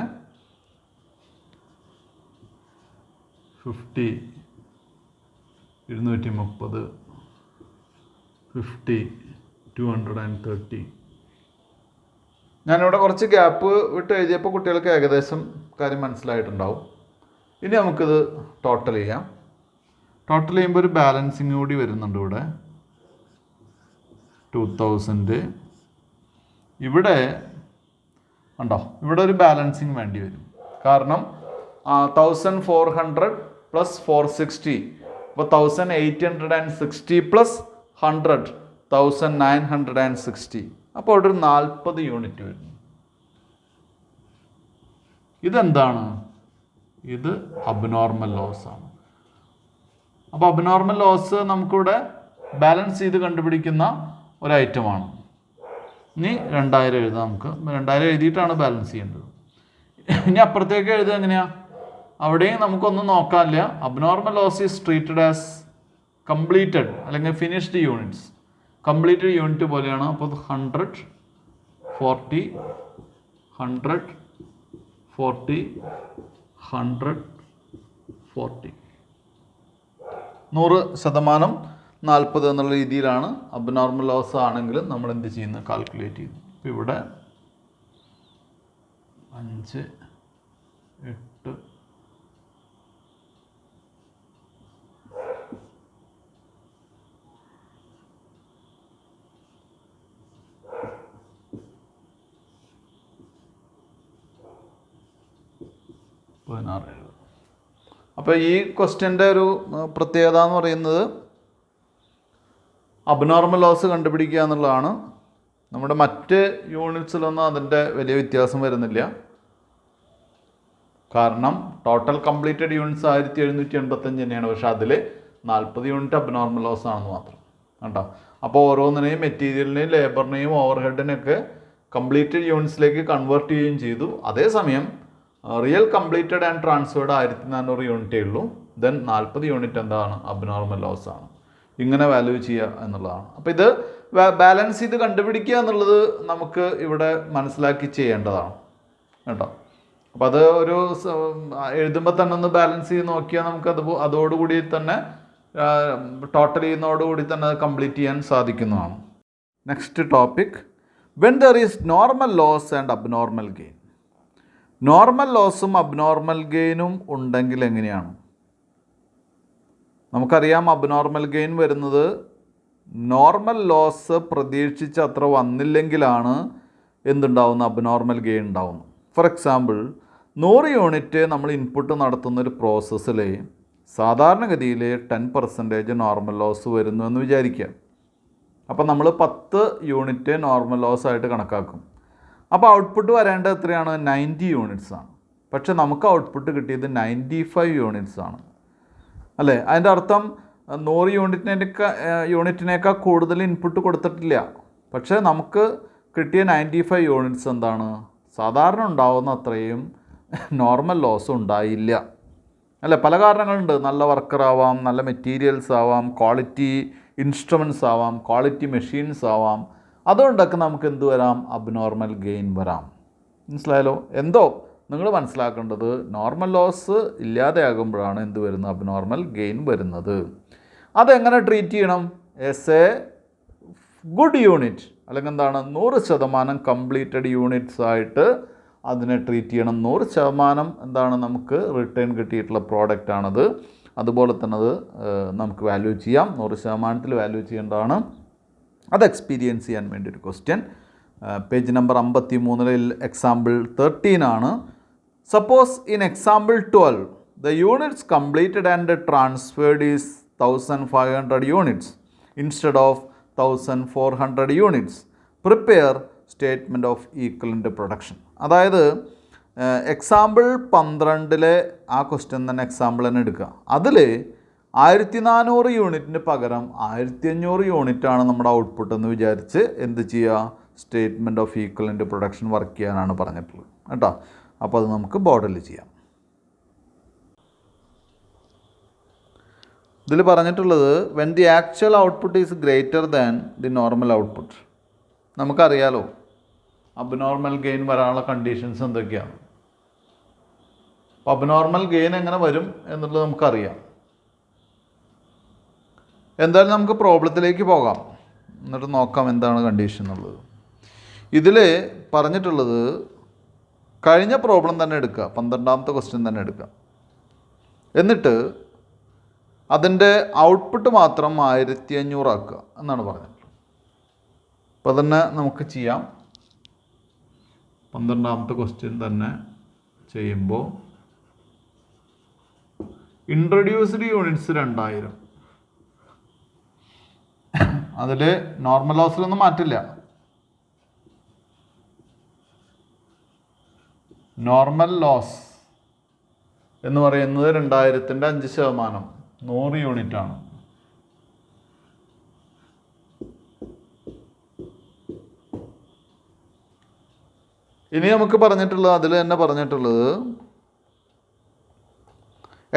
50, 230, 50, 230. ഞാനിവിടെ കുറച്ച് ഗ്യാപ്പ് വിട്ട് എഴുതിയപ്പോൾ കുട്ടികൾക്ക് ഏകദേശം കാര്യം മനസ്സിലായിട്ടുണ്ടാവും. ഇനി നമുക്കിത് ടോട്ടൽ ചെയ്യാം. ടോട്ടൽ ചെയ്യുമ്പോൾ ഒരു ബാലൻസിങ് കൂടി വരുന്നുണ്ട് ഇവിടെ. 2000 ഇവിടെ ഉണ്ടോ, ഇവിടെ ഒരു ബാലൻസിങ് വേണ്ടി വരും. കാരണം 1400 പ്ലസ് 460, അപ്പോൾ 1860 പ്ലസ് 100 1960. അപ്പോൾ അവിടെ ഒരു 40 യൂണിറ്റ് വരുന്നു. ഇതെന്താണ്? ഇത് അബ്നോർമൽ ലോസ് ആണ്. അപ്പോൾ അബ്നോർമൽ ലോസ് നമുക്കിവിടെ ബാലൻസ് ചെയ്ത് കണ്ടുപിടിക്കുന്ന ഒരു ഐറ്റമാണ്. ഇനി 2000 എഴുതാം. നമുക്ക് 2000 എഴുതിയിട്ടാണ് ബാലൻസ് ചെയ്യേണ്ടത്. ഇനി അപ്പുറത്തേക്ക് എഴുതുക എങ്ങനെയാണ്? അവിടെയും നമുക്കൊന്നും നോക്കാനില്ല. Abnormal loss is treated as completed അല്ലെങ്കിൽ ഫിനിഷ്ഡ് യൂണിറ്റ്സ്. കംപ്ലീറ്റഡ് യൂണിറ്റ് പോലെയാണ്. അപ്പോൾ 100 40 100 40 100 40 100% 40 എന്നുള്ള രീതിയിലാണ് അബ്നോർമൽ ലോസ് ആണെങ്കിൽ നമ്മൾ എന്ത് ചെയ്യുന്നത്? കാൽക്കുലേറ്റ് ചെയ്യുന്നു. അപ്പോൾ ഇവിടെ 5 8 16. അപ്പോൾ ഈ ക്വസ്റ്റ്യൻ്റെ ഒരു പ്രത്യേകത എന്ന് പറയുന്നത് അബ്നോർമൽ ലോസ് കണ്ടുപിടിക്കുക എന്നുള്ളതാണ്. നമ്മുടെ മറ്റ് യൂണിറ്റ്സിലൊന്നും അതിൻ്റെ വലിയ വ്യത്യാസം വരുന്നില്ല. കാരണം ടോട്ടൽ കംപ്ലീറ്റഡ് യൂണിറ്റ്സ് 1785 തന്നെയാണ്. പക്ഷേ അതിൽ 40 യൂണിറ്റ് അബ്നോർമൽ ലോസ് ആണെന്ന് മാത്രം കേട്ടോ. അപ്പോൾ ഓരോന്നിനെയും മെറ്റീരിയലിനെയും ലേബറിനെയും ഓവർഹെഡിനെയൊക്കെ കംപ്ലീറ്റഡ് യൂണിറ്റ്സിലേക്ക് കൺവേർട്ട് ചെയ്യുകയും ചെയ്തു. അതേസമയം റിയൽ കംപ്ലീറ്റഡ് ആൻഡ് ട്രാൻസ്ഫേർഡ് 1400 യൂണിറ്റേ ഉള്ളൂ. ദെൻ 40 യൂണിറ്റ് എന്താണ്? അബ്നോർമൽ ലോസ് ആണ്. ഇങ്ങനെ വാല്യൂ ചെയ്യുക എന്നുള്ളതാണ്. അപ്പോൾ ഇത് ബാലൻസ് ചെയ്ത് കണ്ടുപിടിക്കുക എന്നുള്ളത് നമുക്ക് ഇവിടെ മനസ്സിലാക്കി ചെയ്യേണ്ടതാണ് കേട്ടോ. അപ്പോൾ അത് ഒരു എഴുതുമ്പോൾ തന്നെ ഒന്ന് ബാലൻസ് ചെയ്ത് നോക്കിയാൽ നമുക്ക് അതോടുകൂടി തന്നെ ടോട്ടൽ ചെയ്യുന്നതോടുകൂടി തന്നെ അത് കംപ്ലീറ്റ് ചെയ്യാൻ സാധിക്കുന്നതാണ്. Next topic, when there is normal loss and abnormal gain. Normal ലോസും അബ്നോർമൽ ഗെയിനും ഉണ്ടെങ്കിൽ എങ്ങനെയാണ്? നമുക്കറിയാം അബ്നോർമൽ ഗെയിൻ വരുന്നത് നോർമൽ ലോസ് പ്രതീക്ഷിച്ച് അത്ര വന്നില്ലെങ്കിലാണ് എന്തുണ്ടാവുന്ന അബ്നോർമൽ ഗെയിൻ ഉണ്ടാവുന്നു. ഫോർ എക്സാമ്പിൾ 100 യൂണിറ്റ് നമ്മൾ ഇൻപുട്ട് നടത്തുന്നൊരു പ്രോസസ്സിൽ സാധാരണഗതിയിൽ 10% നോർമൽ ലോസ് വരുന്നു എന്ന് വിചാരിക്കുക. അപ്പോൾ നമ്മൾ 10 യൂണിറ്റ് നോർമൽ ലോസ് ആയിട്ട് കണക്കാക്കും. അപ്പോൾ ഔട്ട്പുട്ട് വരേണ്ടത് എത്രയാണ്? 90 യൂണിറ്റ്സ് ആണ്. പക്ഷേ നമുക്ക് ഔട്ട്പുട്ട് കിട്ടിയത് 95 യൂണിറ്റ്സ് ആണ് അല്ലേ? അതിൻ്റെ അർത്ഥം 100 യൂണിറ്റിനേക്കാൾ കൂടുതൽ ഇൻപുട്ട് കൊടുത്തിട്ടില്ല. പക്ഷേ നമുക്ക് കിട്ടിയ 95 യൂണിറ്റ്സ് എന്താണ്? സാധാരണ ഉണ്ടാവുന്ന അത്രയും നോർമൽ ലോസ് ഉണ്ടായില്ല അല്ലേ? പല കാരണങ്ങളുണ്ട്. നല്ല വർക്കർ ആവാം, നല്ല മെറ്റീരിയൽസ് ആവാം, ക്വാളിറ്റി ഇൻസ്ട്രുമെൻറ്റ്സ് ആവാം, ക്വാളിറ്റി മെഷീൻസ് ആവാം. അതുകൊണ്ടൊക്കെ നമുക്ക് എന്ത് വരാം? അബ്നോർമൽ ഗെയിൻ വരാം. മനസ്സിലായല്ലോ? എന്തോ നിങ്ങൾ മനസ്സിലാക്കേണ്ടത് നോർമൽ ലോസ് ഇല്ലാതെയാകുമ്പോഴാണ് എന്ത് വരുന്നത്? അബ്നോർമൽ ഗെയിൻ വരുന്നത്. അതെങ്ങനെ ട്രീറ്റ് ചെയ്യണം? എസ് എ ഗുഡ് യൂണിറ്റ്, അല്ലെങ്കിൽ എന്താണ് 100% കംപ്ലീറ്റഡ് യൂണിറ്റ്സ് ആയിട്ട് അതിനെ ട്രീറ്റ് ചെയ്യണം. 100% എന്താണ് നമുക്ക് റിട്ടേൺ കിട്ടിയിട്ടുള്ള പ്രോഡക്റ്റാണത്. അതുപോലെ തന്നെ അത് നമുക്ക് വാല്യൂ ചെയ്യാം. 100% വാല്യൂ ചെയ്യേണ്ടതാണ്. അത് എക്സ്പീരിയൻസ് ചെയ്യാൻ വേണ്ടി ഒരു ക്വസ്റ്റ്യൻ പേജ് നമ്പർ 53 എക്സാമ്പിൾ 13 ആണ്. Suppose in example 12 the units completed and transferred is 1500 units instead of 1400 units. Prepare statement of equivalent production. അതായത് എക്സാമ്പിൾ 12 ആ ക്വസ്റ്റ്യൻ തന്നെ എക്സാമ്പിൾ തന്നെ എടുക്കുക. അതിൽ 1400 യൂണിറ്റിന് പകരം 1500 യൂണിറ്റാണ് നമ്മുടെ ഔട്ട്പുട്ട് എന്ന് വിചാരിച്ച് എന്ത് ചെയ്യുക? Statement of equivalent production work ചെയ്യാനാണ് പറഞ്ഞിട്ടുള്ളത് കേട്ടോ. അപ്പോൾ അത് നമുക്ക് ബോർഡിൽ ചെയ്യാം. ഇതിൽ പറഞ്ഞിട്ടുള്ളത് when the actual output is greater than the normal output. നമുക്കറിയാലോ അബ്നോർമൽ ഗെയിൻ വരാനുള്ള കണ്ടീഷൻസ് എന്തൊക്കെയാണ്. അപ്പോൾ അബ്നോർമൽ ഗെയിൻ എങ്ങനെ വരും എന്നുള്ളത് നമുക്കറിയാം. എന്തായാലും നമുക്ക് പ്രോബ്ലത്തിലേക്ക് പോകാം, എന്നിട്ട് നോക്കാം എന്താണ് കണ്ടീഷൻ എന്നുള്ളത്. ഇതിൽ പറഞ്ഞിട്ടുള്ളത് കഴിഞ്ഞ പ്രോബ്ലം തന്നെ എടുക്കുക, 12ാമത്തെ ക്വസ്റ്റ്യൻ തന്നെ എടുക്കുക. എന്നിട്ട് അതിൻ്റെ ഔട്ട്പുട്ട് മാത്രം 1500 ആക്കുക എന്നാണ് പറഞ്ഞിട്ടുള്ളത്. അപ്പോൾ തന്നെ നമുക്ക് ചെയ്യാം. 12ാമത്തെ ക്വസ്റ്റ്യൻ തന്നെ ചെയ്യുമ്പോൾ ഇൻട്രൊഡ്യൂസ്ഡ് യൂണിറ്റ്സ് 2000. അതിൽ നോർമൽ ലോസിലൊന്നും മാറ്റില്ല. നോർമൽ ലോസ് എന്ന് പറയുന്നത് 2000-ൻ്റെ 5%, 100 യൂണിറ്റാണ്. ഇനി നമുക്ക് പറഞ്ഞിട്ടുള്ളത്, അതിൽ തന്നെ പറഞ്ഞിട്ടുള്ളത്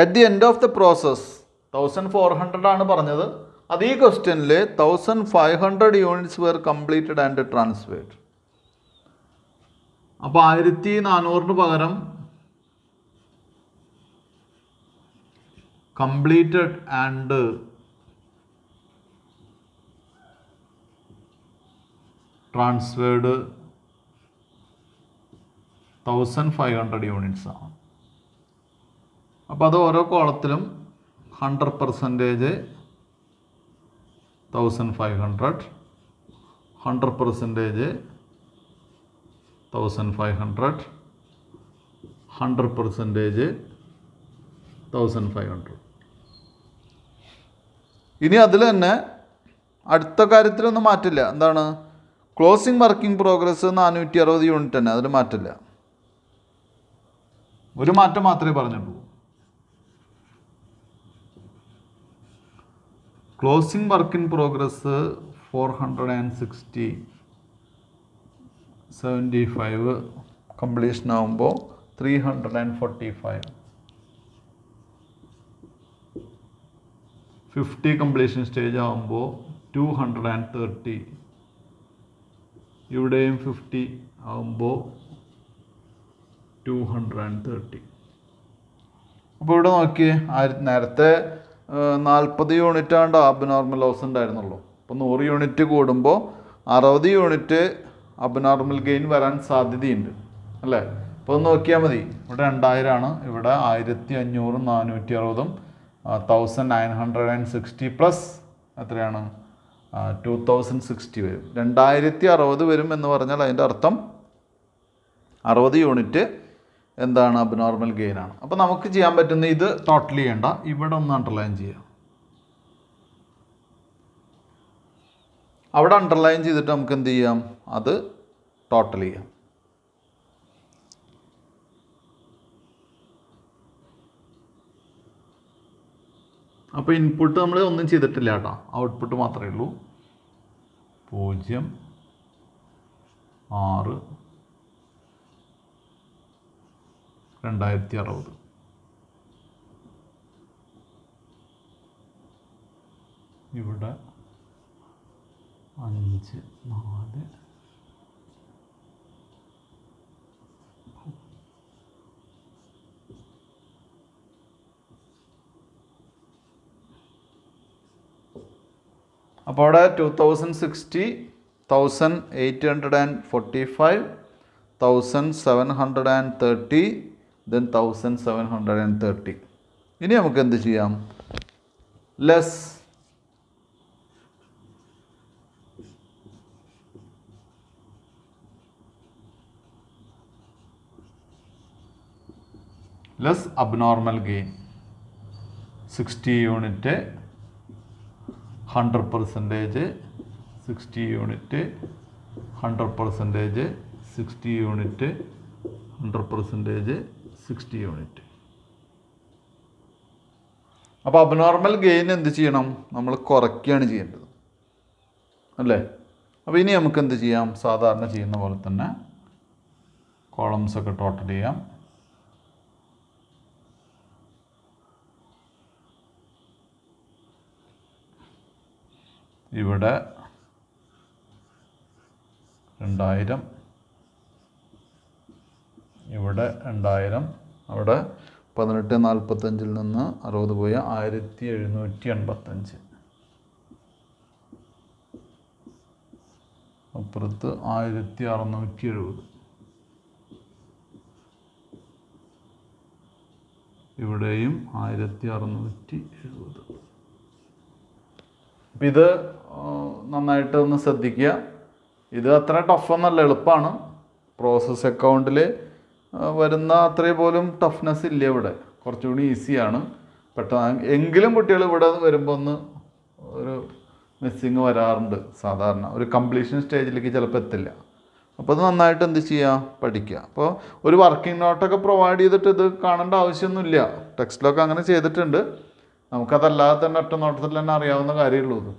at the end of the process 1400 ആണ് പറഞ്ഞത്. അത് ഈ ക്വസ്റ്റ്യനിൽ 1500 units were completed and transferred. അപ്പോൾ 1400 പകരം കംപ്ലീറ്റഡ് ആൻഡ് ട്രാൻസ്ഫേർഡ് 1500 യൂണിറ്റ്സ് ആണ്. അപ്പോൾ അത് ഓരോ കോളത്തിലും 100% 1500, 100% 1500, 100% 1500. ഇനി അതിൽ തന്നെ അടുത്ത കാര്യത്തിലൊന്നും മാറ്റില്ല. എന്താണ്? ക്ലോസിംഗ് വർക്കിംഗ് പ്രോഗ്രസ് 460 യൂണിറ്റ് തന്നെ, അതിൽ മാറ്റില്ല. ഒരു മാറ്റം മാത്രമേ പറഞ്ഞിട്ടുള്ളൂ. Closing work in progress 460 75 completion ആകുമ്പോൾ 345, 50 കംപ്ലീഷൻ സ്റ്റേജ് ആകുമ്പോൾ 230, ഇവിടെയും 50 ആകുമ്പോൾ 230. അപ്പോൾ ഇവിടെ നോക്കിയേ, നേരത്തെ 40 യൂണിറ്റാണ്ട് അബ്നോർമൽ ലോസ് ഉണ്ടായിരുന്നുള്ളൂ. അപ്പോൾ 100 യൂണിറ്റ് കൂടുമ്പോൾ 60 യൂണിറ്റ് അബ്നോർമൽ ഗെയിൻ വരാൻ സാധ്യതയുണ്ട് അല്ലേ? അപ്പോൾ ഒന്ന് നോക്കിയാൽ മതി. ഇവിടെ 2000 ആണ്, ഇവിടെ 1500, 460, 1960 പ്ലസ് എത്രയാണ് 2060 വരും. 2060 വരും എന്ന് പറഞ്ഞാൽ അതിൻ്റെ അർത്ഥം 60 യൂണിറ്റ് എന്താണ് അബ്നോർമൽ ഗെയിൻ ആണ്. അപ്പോൾ നമുക്ക് ചെയ്യാൻ പറ്റുന്ന ഇത് ടോട്ടൽ ചെയ്യേണ്ട, ഇവിടെ ഒന്ന് അണ്ടർലൈൻ ചെയ്യാം. അവിടെ അണ്ടർലൈൻ ചെയ്തിട്ട് നമുക്ക് എന്ത് ചെയ്യാം, അത് ടോട്ടൽ ചെയ്യാം. അപ്പോൾ ഇൻപുട്ട് നമ്മൾ ഒന്നും ചെയ്തിട്ടില്ല കേട്ടോ, ഔട്ട്പുട്ട് മാത്രമേ ഉള്ളൂ. 0, 6, 2060. ഇവിടെ 5, 4, അപ്പോൾ അവിടെ 2060, 1845, 1730, then 1730. ഇനി നമുക്ക് എന്ത് ചെയ്യാം, less abnormal gain 60 unit 100%, 60 unit 100%, 60 unit 100%, 60 unit. അപ്പോൾ അബ്നോർമൽ ഗെയിൻ എന്ത് ചെയ്യണം, നമ്മൾ കുറയ്ക്കുകയാണ് ചെയ്യേണ്ടത് അല്ലേ? അപ്പോൾ ഇനി നമുക്ക് എന്ത് ചെയ്യാം, സാധാരണ ചെയ്യുന്ന പോലെ തന്നെ കോളംസൊക്കെ ടോട്ടൽ ചെയ്യാം. ഇവിടെ 2000, ഇവിടെ 2000, അവിടെ 1845 നിന്ന് 60 പോയ 1785, അപ്പുറത്ത് 1670, ഇവിടെയും 1670. അപ്പം ഇത് നന്നായിട്ട് ഒന്ന് ശ്രദ്ധിക്കുക. ഇത് അത്ര ടഫൊന്നല്ല, എളുപ്പമാണ്. പ്രോസസ് അക്കൗണ്ടിൽ വരുന്ന അത്രയും പോലും ടഫ്നെസ് ഇല്ല, ഇവിടെ കുറച്ചുകൂടി ഈസിയാണ്. പെട്ടെന്ന് എങ്കിലും കുട്ടികൾ ഇവിടെ വരുമ്പോൾ ഒന്ന് ഒരു മിസ്സിങ് വരാറുണ്ട് സാധാരണ, ഒരു കംപ്ലീഷൻ സ്റ്റേജിലേക്ക് ചിലപ്പോൾ എത്തില്ല. അപ്പോൾ അത് നന്നായിട്ട് എന്ത് ചെയ്യുക, പഠിക്കുക. അപ്പോൾ ഒരു വർക്കിംഗ് നോട്ടൊക്കെ പ്രൊവൈഡ് ചെയ്തിട്ട് ഇത് കാണേണ്ട ആവശ്യമൊന്നുമില്ല, ടെക്സ്റ്റിലൊക്കെ അങ്ങനെ ചെയ്തിട്ടുണ്ട്. നമുക്കതല്ലാതെ തന്നെ ഒറ്റ നോട്ടത്തിൽ തന്നെ അറിയാവുന്ന കാര്യമുള്ളൂ. ഇത്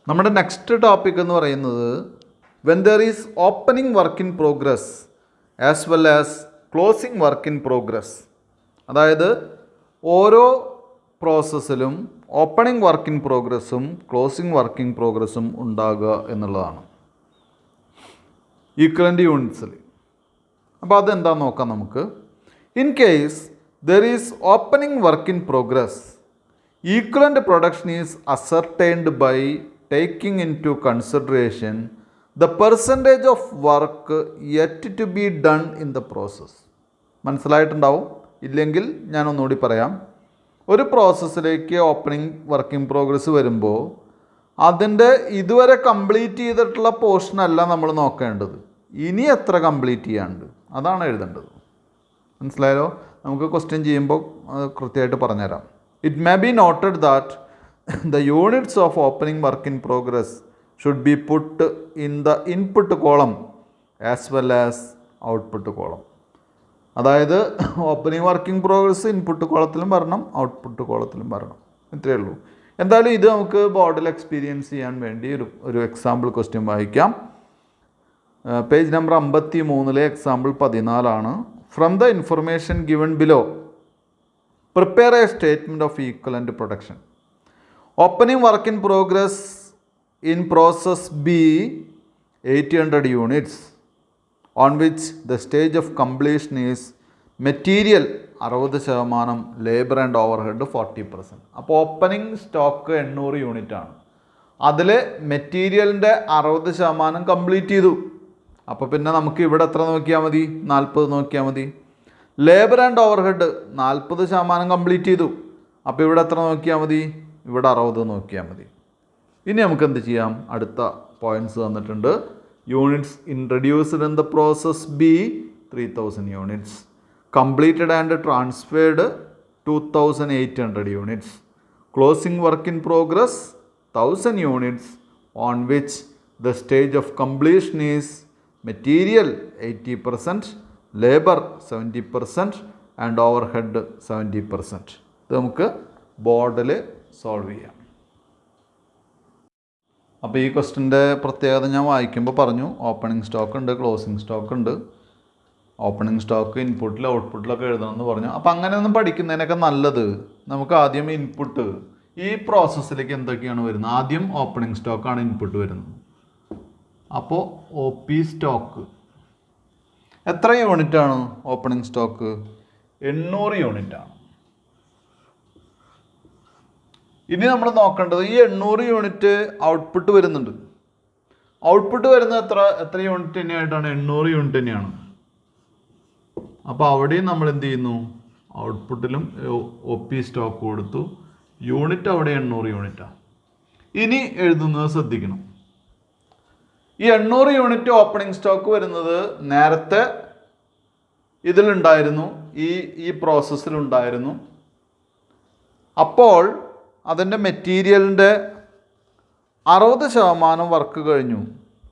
നമ്മുടെ നെക്സ്റ്റ് ടോപ്പിക് എന്ന് പറയുന്നത് when there is opening work in progress as well as closing work in progress. അതായത് ഓരോ പ്രോസസ്സിലും ഓപ്പണിംഗ് വർക്ക് ഇൻ പ്രോഗ്രസ്സും ക്ലോസിംഗ് വർക്ക് ഇൻ പ്രോഗ്രസ്സും ഉണ്ടാകുക എന്നുള്ളതാണ് ഈക്വലൻ്റ് യൂണിറ്റ്സിൽ. അപ്പോൾ അതെന്താണെന്ന് നോക്കാം നമുക്ക്. In case there is opening work in progress, equivalent production is ascertained by taking into consideration the percentage of work yet to be done in the process. മനസ്സിലായിട്ടുണ്ടാവും, ഇല്ലെങ്കിൽ ഞാൻ ഒന്നുകൂടി പറയാം. ഒരു പ്രോസസ്സിലേക്ക് ഓപ്പണിംഗ് വർക്കിംഗ് പ്രോഗ്രസ് വരുമ്പോൾ അതിൻ്റെ ഇതുവരെ കംപ്ലീറ്റ് ചെയ്തിട്ടുള്ള പോർഷനല്ല നമ്മൾ നോക്കേണ്ടത്, ഇനി എത്ര കംപ്ലീറ്റ് ചെയ്യാണ്ട് അതാണ് എഴുതേണ്ടത്. മനസ്സിലായല്ലോ? നമുക്ക് ക്വസ്റ്റ്യൻ ചെയ്യുമ്പോൾ കൃത്യമായിട്ട് പറഞ്ഞുതരാം. It may be noted that the units of opening work in progress should be put in the input column as well as output column. അതായത് ഓപ്പണിംഗ് വർക്കിംഗ് പ്രോഗ്രസ് ഇൻപുട്ട് കോളത്തിലും വരണം, ഔട്ട്പുട്ട് കോളത്തിലും വരണം. ഇത്രയേ ഉള്ളൂ. എന്തായാലും ഇത് നമുക്ക് ബോർഡിൽ എക്സ്പീരിയൻസ് ചെയ്യാൻ വേണ്ടി ഒരു എക്സാമ്പിൾ ക്വസ്റ്റ്യൻ വായിക്കാം. Page number 53 example 14 from the information given below prepare a statement of equivalent production. Opening work in progress in process B 800 units. On which the stage of completion is material 60%, labour and over head 40%. അപ്പോൾ opening stock 800 unit ആണ്. അതിൽ മെറ്റീരിയലിൻ്റെ 60% complete ചെയ്തു. അപ്പോൾ പിന്നെ നമുക്ക് ഇവിടെ എത്ര നോക്കിയാൽ മതി? 40 നോക്കിയാൽ മതി. Labour and over head 40% complete ചെയ്തു. അപ്പോൾ ഇവിടെ എത്ര നോക്കിയാൽ മതി? ഇവിടെ 60 നോക്കിയാൽ മതി. ഇനി നമുക്ക് എന്ത് ചെയ്യാം? അടുത്ത പോയിൻറ്റ്സ് തന്നിട്ടുണ്ട്. Units introduced in the process B 3000 units. Completed and transferred 2800 units. Closing work in progress 1000 units on which the stage of completion is material 80%, labour 70% and over head 70%. ഇത് നമുക്ക് ബോർഡിൽ സോൾവ് ചെയ്യാം. അപ്പോൾ ഈ ക്വസ്റ്റിൻ്റെ പ്രത്യേകത ഞാൻ വായിക്കുമ്പോൾ പറഞ്ഞു. ഓപ്പണിംഗ് സ്റ്റോക്ക് ഉണ്ട്, ക്ലോസിംഗ് സ്റ്റോക്ക് ഉണ്ട്. ഓപ്പണിംഗ് സ്റ്റോക്ക് ഇൻപുട്ടിലും ഔട്ട്പുട്ടിലൊക്കെ എഴുതണമെന്ന് പറഞ്ഞു. അപ്പോൾ അങ്ങനെയൊന്നും പഠിക്കുന്നതിനൊക്കെ നല്ലത് നമുക്ക് ആദ്യം ഇൻപുട്ട് ഈ പ്രോസസ്സിലേക്ക് എന്തൊക്കെയാണ് വരുന്നത്. ആദ്യം ഓപ്പണിംഗ് സ്റ്റോക്കാണ് ഇൻപുട്ട് വരുന്നത്. അപ്പോൾ ഒ പി സ്റ്റോക്ക് എത്ര യൂണിറ്റാണ്? ഓപ്പണിംഗ് സ്റ്റോക്ക് 800 യൂണിറ്റാണ്. ഇനി നമ്മൾ നോക്കേണ്ടത് ഈ 800 യൂണിറ്റ് ഔട്ട്പുട്ട് വരുന്നുണ്ട്. ഔട്ട്പുട്ട് വരുന്നത് എത്ര യൂണിറ്റ് തന്നെയായിട്ടാണ്? 800 യൂണിറ്റ് തന്നെയാണ്. അപ്പോൾ അവിടെയും നമ്മൾ എന്ത് ചെയ്യുന്നു? ഔട്ട്പുട്ടിലും ഒ പി സ്റ്റോക്ക് കൊടുത്തു. യൂണിറ്റ് അവിടെ 800 യൂണിറ്റാണ്. ഇനി എഴുതുന്നത് ശ്രദ്ധിക്കണം. ഈ 800 യൂണിറ്റ് ഓപ്പണിംഗ് സ്റ്റോക്ക് വരുന്നത് നേരത്തെ ഇതിലുണ്ടായിരുന്നു, ഈ പ്രോസസ്സിലുണ്ടായിരുന്നു. അപ്പോൾ അതിൻ്റെ മെറ്റീരിയലിൻ്റെ 60% വർക്ക് കഴിഞ്ഞു.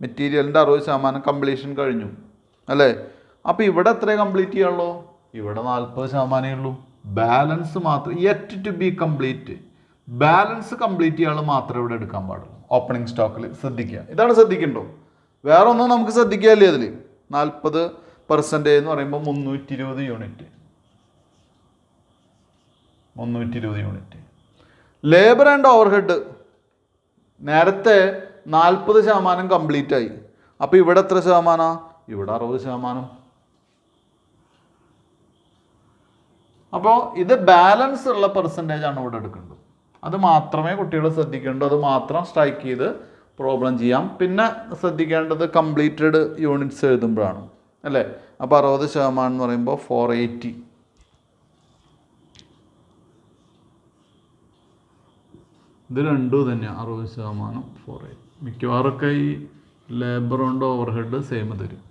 മെറ്റീരിയലിൻ്റെ 60% കംപ്ലീഷൻ കഴിഞ്ഞു അല്ലേ? അപ്പോൾ ഇവിടെ എത്രയേ കംപ്ലീറ്റ് ചെയ്യാനുള്ളൂ? ഇവിടെ 40% ഉള്ളൂ. ബാലൻസ് മാത്രം yet to be complete, balance complete ചെയ്യാൻ മാത്രമേ ഇവിടെ എടുക്കാൻ പാടുള്ളൂ. ഓപ്പണിംഗ് സ്റ്റോക്കിൽ ശ്രദ്ധിക്കുക. ഇതാണ് ശ്രദ്ധിക്കണ്ടോ? വേറെ ഒന്നും നമുക്ക് ശ്രദ്ധിക്കാല്ലേ. അതിൽ 40% എന്ന് പറയുമ്പോൾ 320 unit. Labour and over head നേരത്തെ 40% കംപ്ലീറ്റ് ആയി. അപ്പോൾ ഇവിടെ എത്ര ശതമാനമാണ്? ഇവിടെ 60%. അപ്പോൾ ഇത് ബാലൻസ് ഉള്ള പെർസെൻറ്റേജ് ആണ് ഇവിടെ എടുക്കേണ്ടത്. അത് മാത്രമേ കുട്ടികൾ ശ്രദ്ധിക്കേണ്ടൂ. അത് മാത്രം സ്ട്രൈക്ക് ചെയ്ത് പ്രോബ്ലം ചെയ്യാം. പിന്നെ ശ്രദ്ധിക്കേണ്ടത് കംപ്ലീറ്റഡ് യൂണിറ്റ്സ് എഴുതുമ്പോഴാണ് അല്ലേ? അപ്പോൾ 60% എന്ന് പറയുമ്പോൾ 480. ഇത് രണ്ടും തന്നെയാണ് 60%, 480. മിക്കവാറൊക്കെ ഈ ലേബർ കൊണ്ട് ഓവർ ഹെഡ് സെയിം തരും.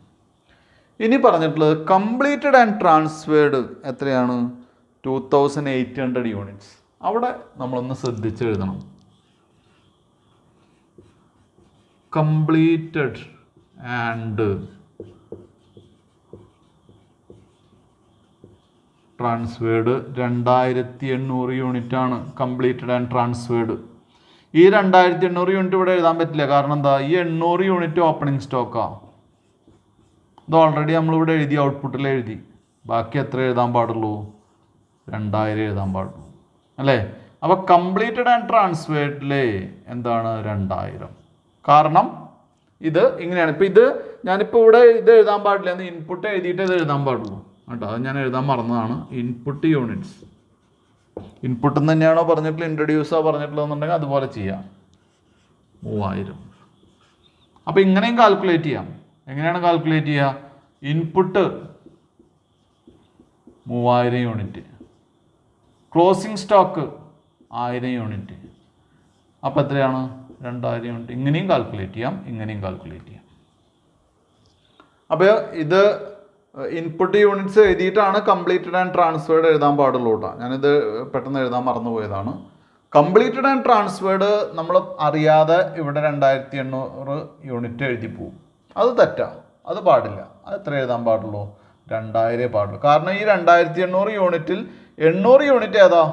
ഇനി പറഞ്ഞിട്ടുള്ളത് കംപ്ലീറ്റഡ് ആൻഡ് ട്രാൻസ്ഫേർഡ് എത്രയാണ്? 2800 യൂണിറ്റ്സ്. അവിടെ നമ്മളൊന്ന് ശ്രദ്ധിച്ച് എഴുതണം. കംപ്ലീറ്റഡ് ആൻഡ് ട്രാൻസ്ഫേർഡ് 2800 യൂണിറ്റ് ആണ്. Completed and transferred. ഈ 2800 യൂണിറ്റ് ഇവിടെ എഴുതാൻ പറ്റില്ല. കാരണം എന്താ? ഈ 800 യൂണിറ്റ് ഓപ്പണിംഗ് സ്റ്റോക്കാണ്. ഇത് ഓൾറെഡി നമ്മളിവിടെ എഴുതി, ഔട്ട്പുട്ടിൽ എഴുതി. ബാക്കി എത്ര എഴുതാൻ പാടുള്ളൂ? 2000 എഴുതാൻ പാടുള്ളൂ അല്ലേ? അപ്പോൾ കംപ്ലീറ്റഡ് ആൻഡ് ട്രാൻസ്ഫേർഡിലെ എന്താണ്? 2000. കാരണം ഇത് ഇങ്ങനെയാണ്. ഇപ്പോൾ ഇത് ഞാനിപ്പോൾ ഇവിടെ ഇത് എഴുതാൻ പാടില്ല. എന്ന് ഇൻപുട്ട് എഴുതിയിട്ട് ഇത് എഴുതാൻ പാടുള്ളൂ കേട്ടോ. അത് ഞാൻ എഴുതാൻ മറന്നതാണ്. Input units. ഇൻപുട്ട് തന്നെയാണോ പറഞ്ഞിട്ടുള്ള ഇൻട്രൊഡ്യൂസോ പറഞ്ഞിട്ടുള്ളതെന്നുണ്ടെങ്കിൽ അതുപോലെ ചെയ്യാം. 3000. അപ്പോൾ ഇങ്ങനെയും കാൽക്കുലേറ്റ് ചെയ്യാം. എങ്ങനെയാണ് കാൽക്കുലേറ്റ് ചെയ്യുക? Input 3000 unit, closing stock 1000 unit. അപ്പോൾ എത്രയാണ്? 2000 യൂണിറ്റ്. ഇങ്ങനെയും കാൽക്കുലേറ്റ് ചെയ്യാം, ഇങ്ങനെയും കാൽക്കുലേറ്റ് ചെയ്യാം. അപ്പോൾ ഇത് ഇൻപുട്ട് യൂണിറ്റ്സ് എഴുതിയിട്ടാണ് കംപ്ലീറ്റഡ് ആൻഡ് ട്രാൻസ്ഫേർഡ് എഴുതാൻ പാടുള്ളൂ കേട്ടോ. ഞാനിത് പെട്ടെന്ന് എഴുതാൻ മറന്നുപോയതാണ്. കംപ്ലീറ്റഡ് ആൻഡ് ട്രാൻസ്ഫേർഡ് നമ്മൾ അറിയാതെ ഇവിടെ 2800 യൂണിറ്റ് എഴുതി പോവും. അത് തെറ്റാണ്, അത് പാടില്ല. അത് എത്ര എഴുതാൻ പാടുള്ളൂ? 2000 പാടുള്ളൂ. കാരണം ഈ 2800 യൂണിറ്റിൽ 800 യൂണിറ്റ് ഏതാ?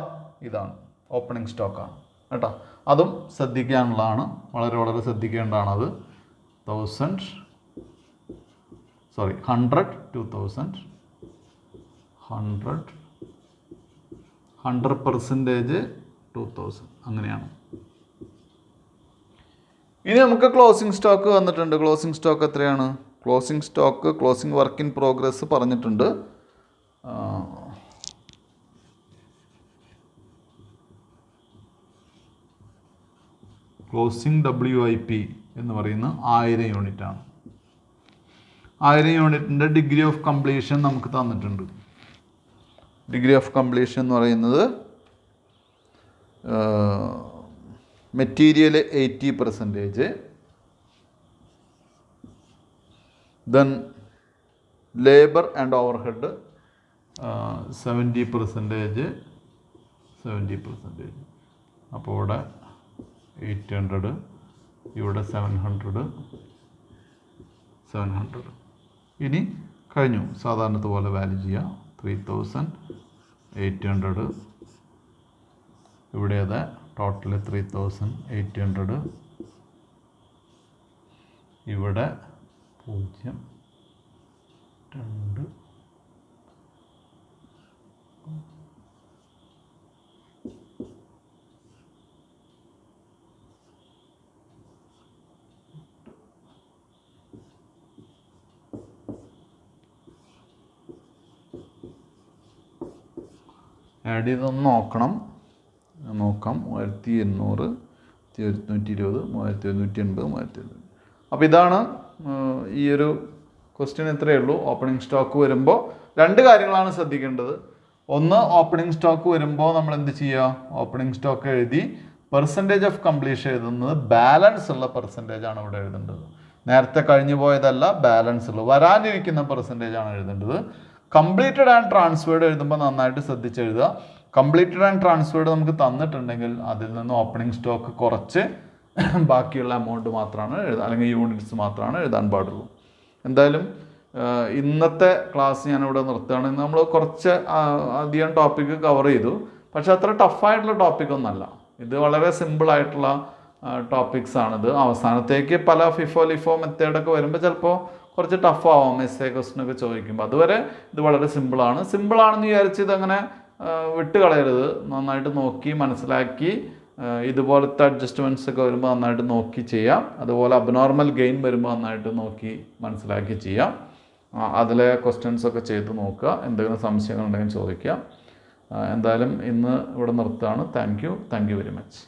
ഇതാണ്, ഓപ്പണിംഗ് സ്റ്റോക്കാണ് കേട്ടോ. അതും ശ്രദ്ധിക്കാനുള്ളതാണ്, വളരെ വളരെ ശ്രദ്ധിക്കേണ്ടതാണ്. അത് 100, 2000, 100% 2000 അങ്ങനെയാണ്. ഇനി നമുക്ക് ക്ലോസിംഗ് സ്റ്റോക്ക് വന്നിട്ടുണ്ട്. ക്ലോസിംഗ് സ്റ്റോക്ക് എത്രയാണ്? Closing stock, closing work in progress പറഞ്ഞിട്ടുണ്ട്. ക്ലോസിംഗ് WIP എന്ന് പറയുന്ന 1000 യൂണിറ്റാണ്. 1000 യൂണിറ്റിൻ്റെ ഡിഗ്രി ഓഫ് കംപ്ലീഷൻ നമുക്ക് തന്നിട്ടുണ്ട്. ഡിഗ്രി ഓഫ് കംപ്ലീഷൻ എന്ന് പറയുന്നത് material 80%, then labour and overhead 70%. അപ്പോൾ ഇവിടെ 800, ഇവിടെ 700. ഇനി കഴിഞ്ഞു. സാധാരണത്തെ പോലെ വാല്യൂ ചെയ്യുക. 3800, ഇവിടെ അതെ ടോട്ടൽ 3800, ഇവിടെ 0, 2, ആഡ് ചെയ്തൊന്ന് നോക്കാം. 1800, 1120, 3180, 3180. അപ്പോൾ ഇതാണ് ഈ ഒരു ക്വസ്റ്റ്യൻ. ഇത്രയേ ഉള്ളൂ. ഓപ്പണിംഗ് സ്റ്റോക്ക് വരുമ്പോൾ 2 കാര്യങ്ങളാണ് ശ്രദ്ധിക്കേണ്ടത്. ഒന്ന്, ഓപ്പണിംഗ് സ്റ്റോക്ക് വരുമ്പോൾ നമ്മൾ എന്ത് ചെയ്യുക? ഓപ്പണിംഗ് സ്റ്റോക്ക് എഴുതി പെർസെൻറ്റേജ് ഓഫ് കംപ്ലീഷൻ എഴുതുന്നത് ബാലൻസ് ഉള്ള പെർസെൻറ്റേജ് ആണ് ഇവിടെ എഴുതേണ്ടത്. നേരത്തെ കഴിഞ്ഞു പോയതല്ല, ബാലൻസ് ഉള്ള വരാനിരിക്കുന്ന പെർസെൻറ്റേജ് ആണ് എഴുതേണ്ടത്. കംപ്ലീറ്റഡ് ആൻഡ് ട്രാൻസ്ഫേർഡ് എഴുതുമ്പോൾ നന്നായിട്ട് ശ്രദ്ധിച്ചെഴുതുക. കംപ്ലീറ്റഡ് ആൻഡ് ട്രാൻസ്ഫേർഡ് നമുക്ക് തന്നിട്ടുണ്ടെങ്കിൽ അതിൽ നിന്ന് ഓപ്പണിംഗ് സ്റ്റോക്ക് കുറച്ച് ബാക്കിയുള്ള എമൗണ്ട് മാത്രമാണ് എഴുതാൻ, അല്ലെങ്കിൽ യൂണിറ്റ്സ് മാത്രമാണ് എഴുതാൻ പാടുള്ളൂ. എന്തായാലും ഇന്നത്തെ ക്ലാസ് ഞാനിവിടെ നിർത്തുകയാണ്. നമ്മൾ കുറച്ച് അധികം ടോപ്പിക്ക് കവർ ചെയ്തു, പക്ഷെ അത്ര ടഫായിട്ടുള്ള ടോപ്പിക്കൊന്നല്ല. ഇത് വളരെ സിമ്പിളായിട്ടുള്ള ടോപ്പിക്സ് ആണിത്. അവസാനത്തേക്ക് പല ഫിഫോ ലിഫോ മെത്തേഡൊക്കെ വരുമ്പോൾ ചിലപ്പോൾ കുറച്ച് ടഫാവാം, എസ്സേ ക്വസ്റ്റ്യനൊക്കെ ചോദിക്കുമ്പോൾ. അതുവരെ ഇത് വളരെ സിമ്പിളാണ്. സിമ്പിളാണെന്ന് വിചാരിച്ച് ഇതങ്ങനെ വിട്ട് കളയരുത്. നന്നായിട്ട് നോക്കി മനസ്സിലാക്കി, ഇതുപോലത്തെ അഡ്ജസ്റ്റ്മെൻറ്റ്സ് ഒക്കെ വരുമ്പോൾ നന്നായിട്ട് നോക്കി ചെയ്യാം. അതുപോലെ അബ്നോർമൽ ഗെയിൻ വരുമ്പോൾ നന്നായിട്ട് നോക്കി മനസ്സിലാക്കി ചെയ്യാം. അതിലെ ക്വസ്റ്റ്യൻസൊക്കെ ചെയ്ത് നോക്കുക. എന്തെങ്കിലും സംശയങ്ങളുണ്ടെങ്കിൽ ചോദിക്കാം. എന്തായാലും ഇന്ന് ഇവിടെ നിർത്തുകയാണ്. Thank you very much.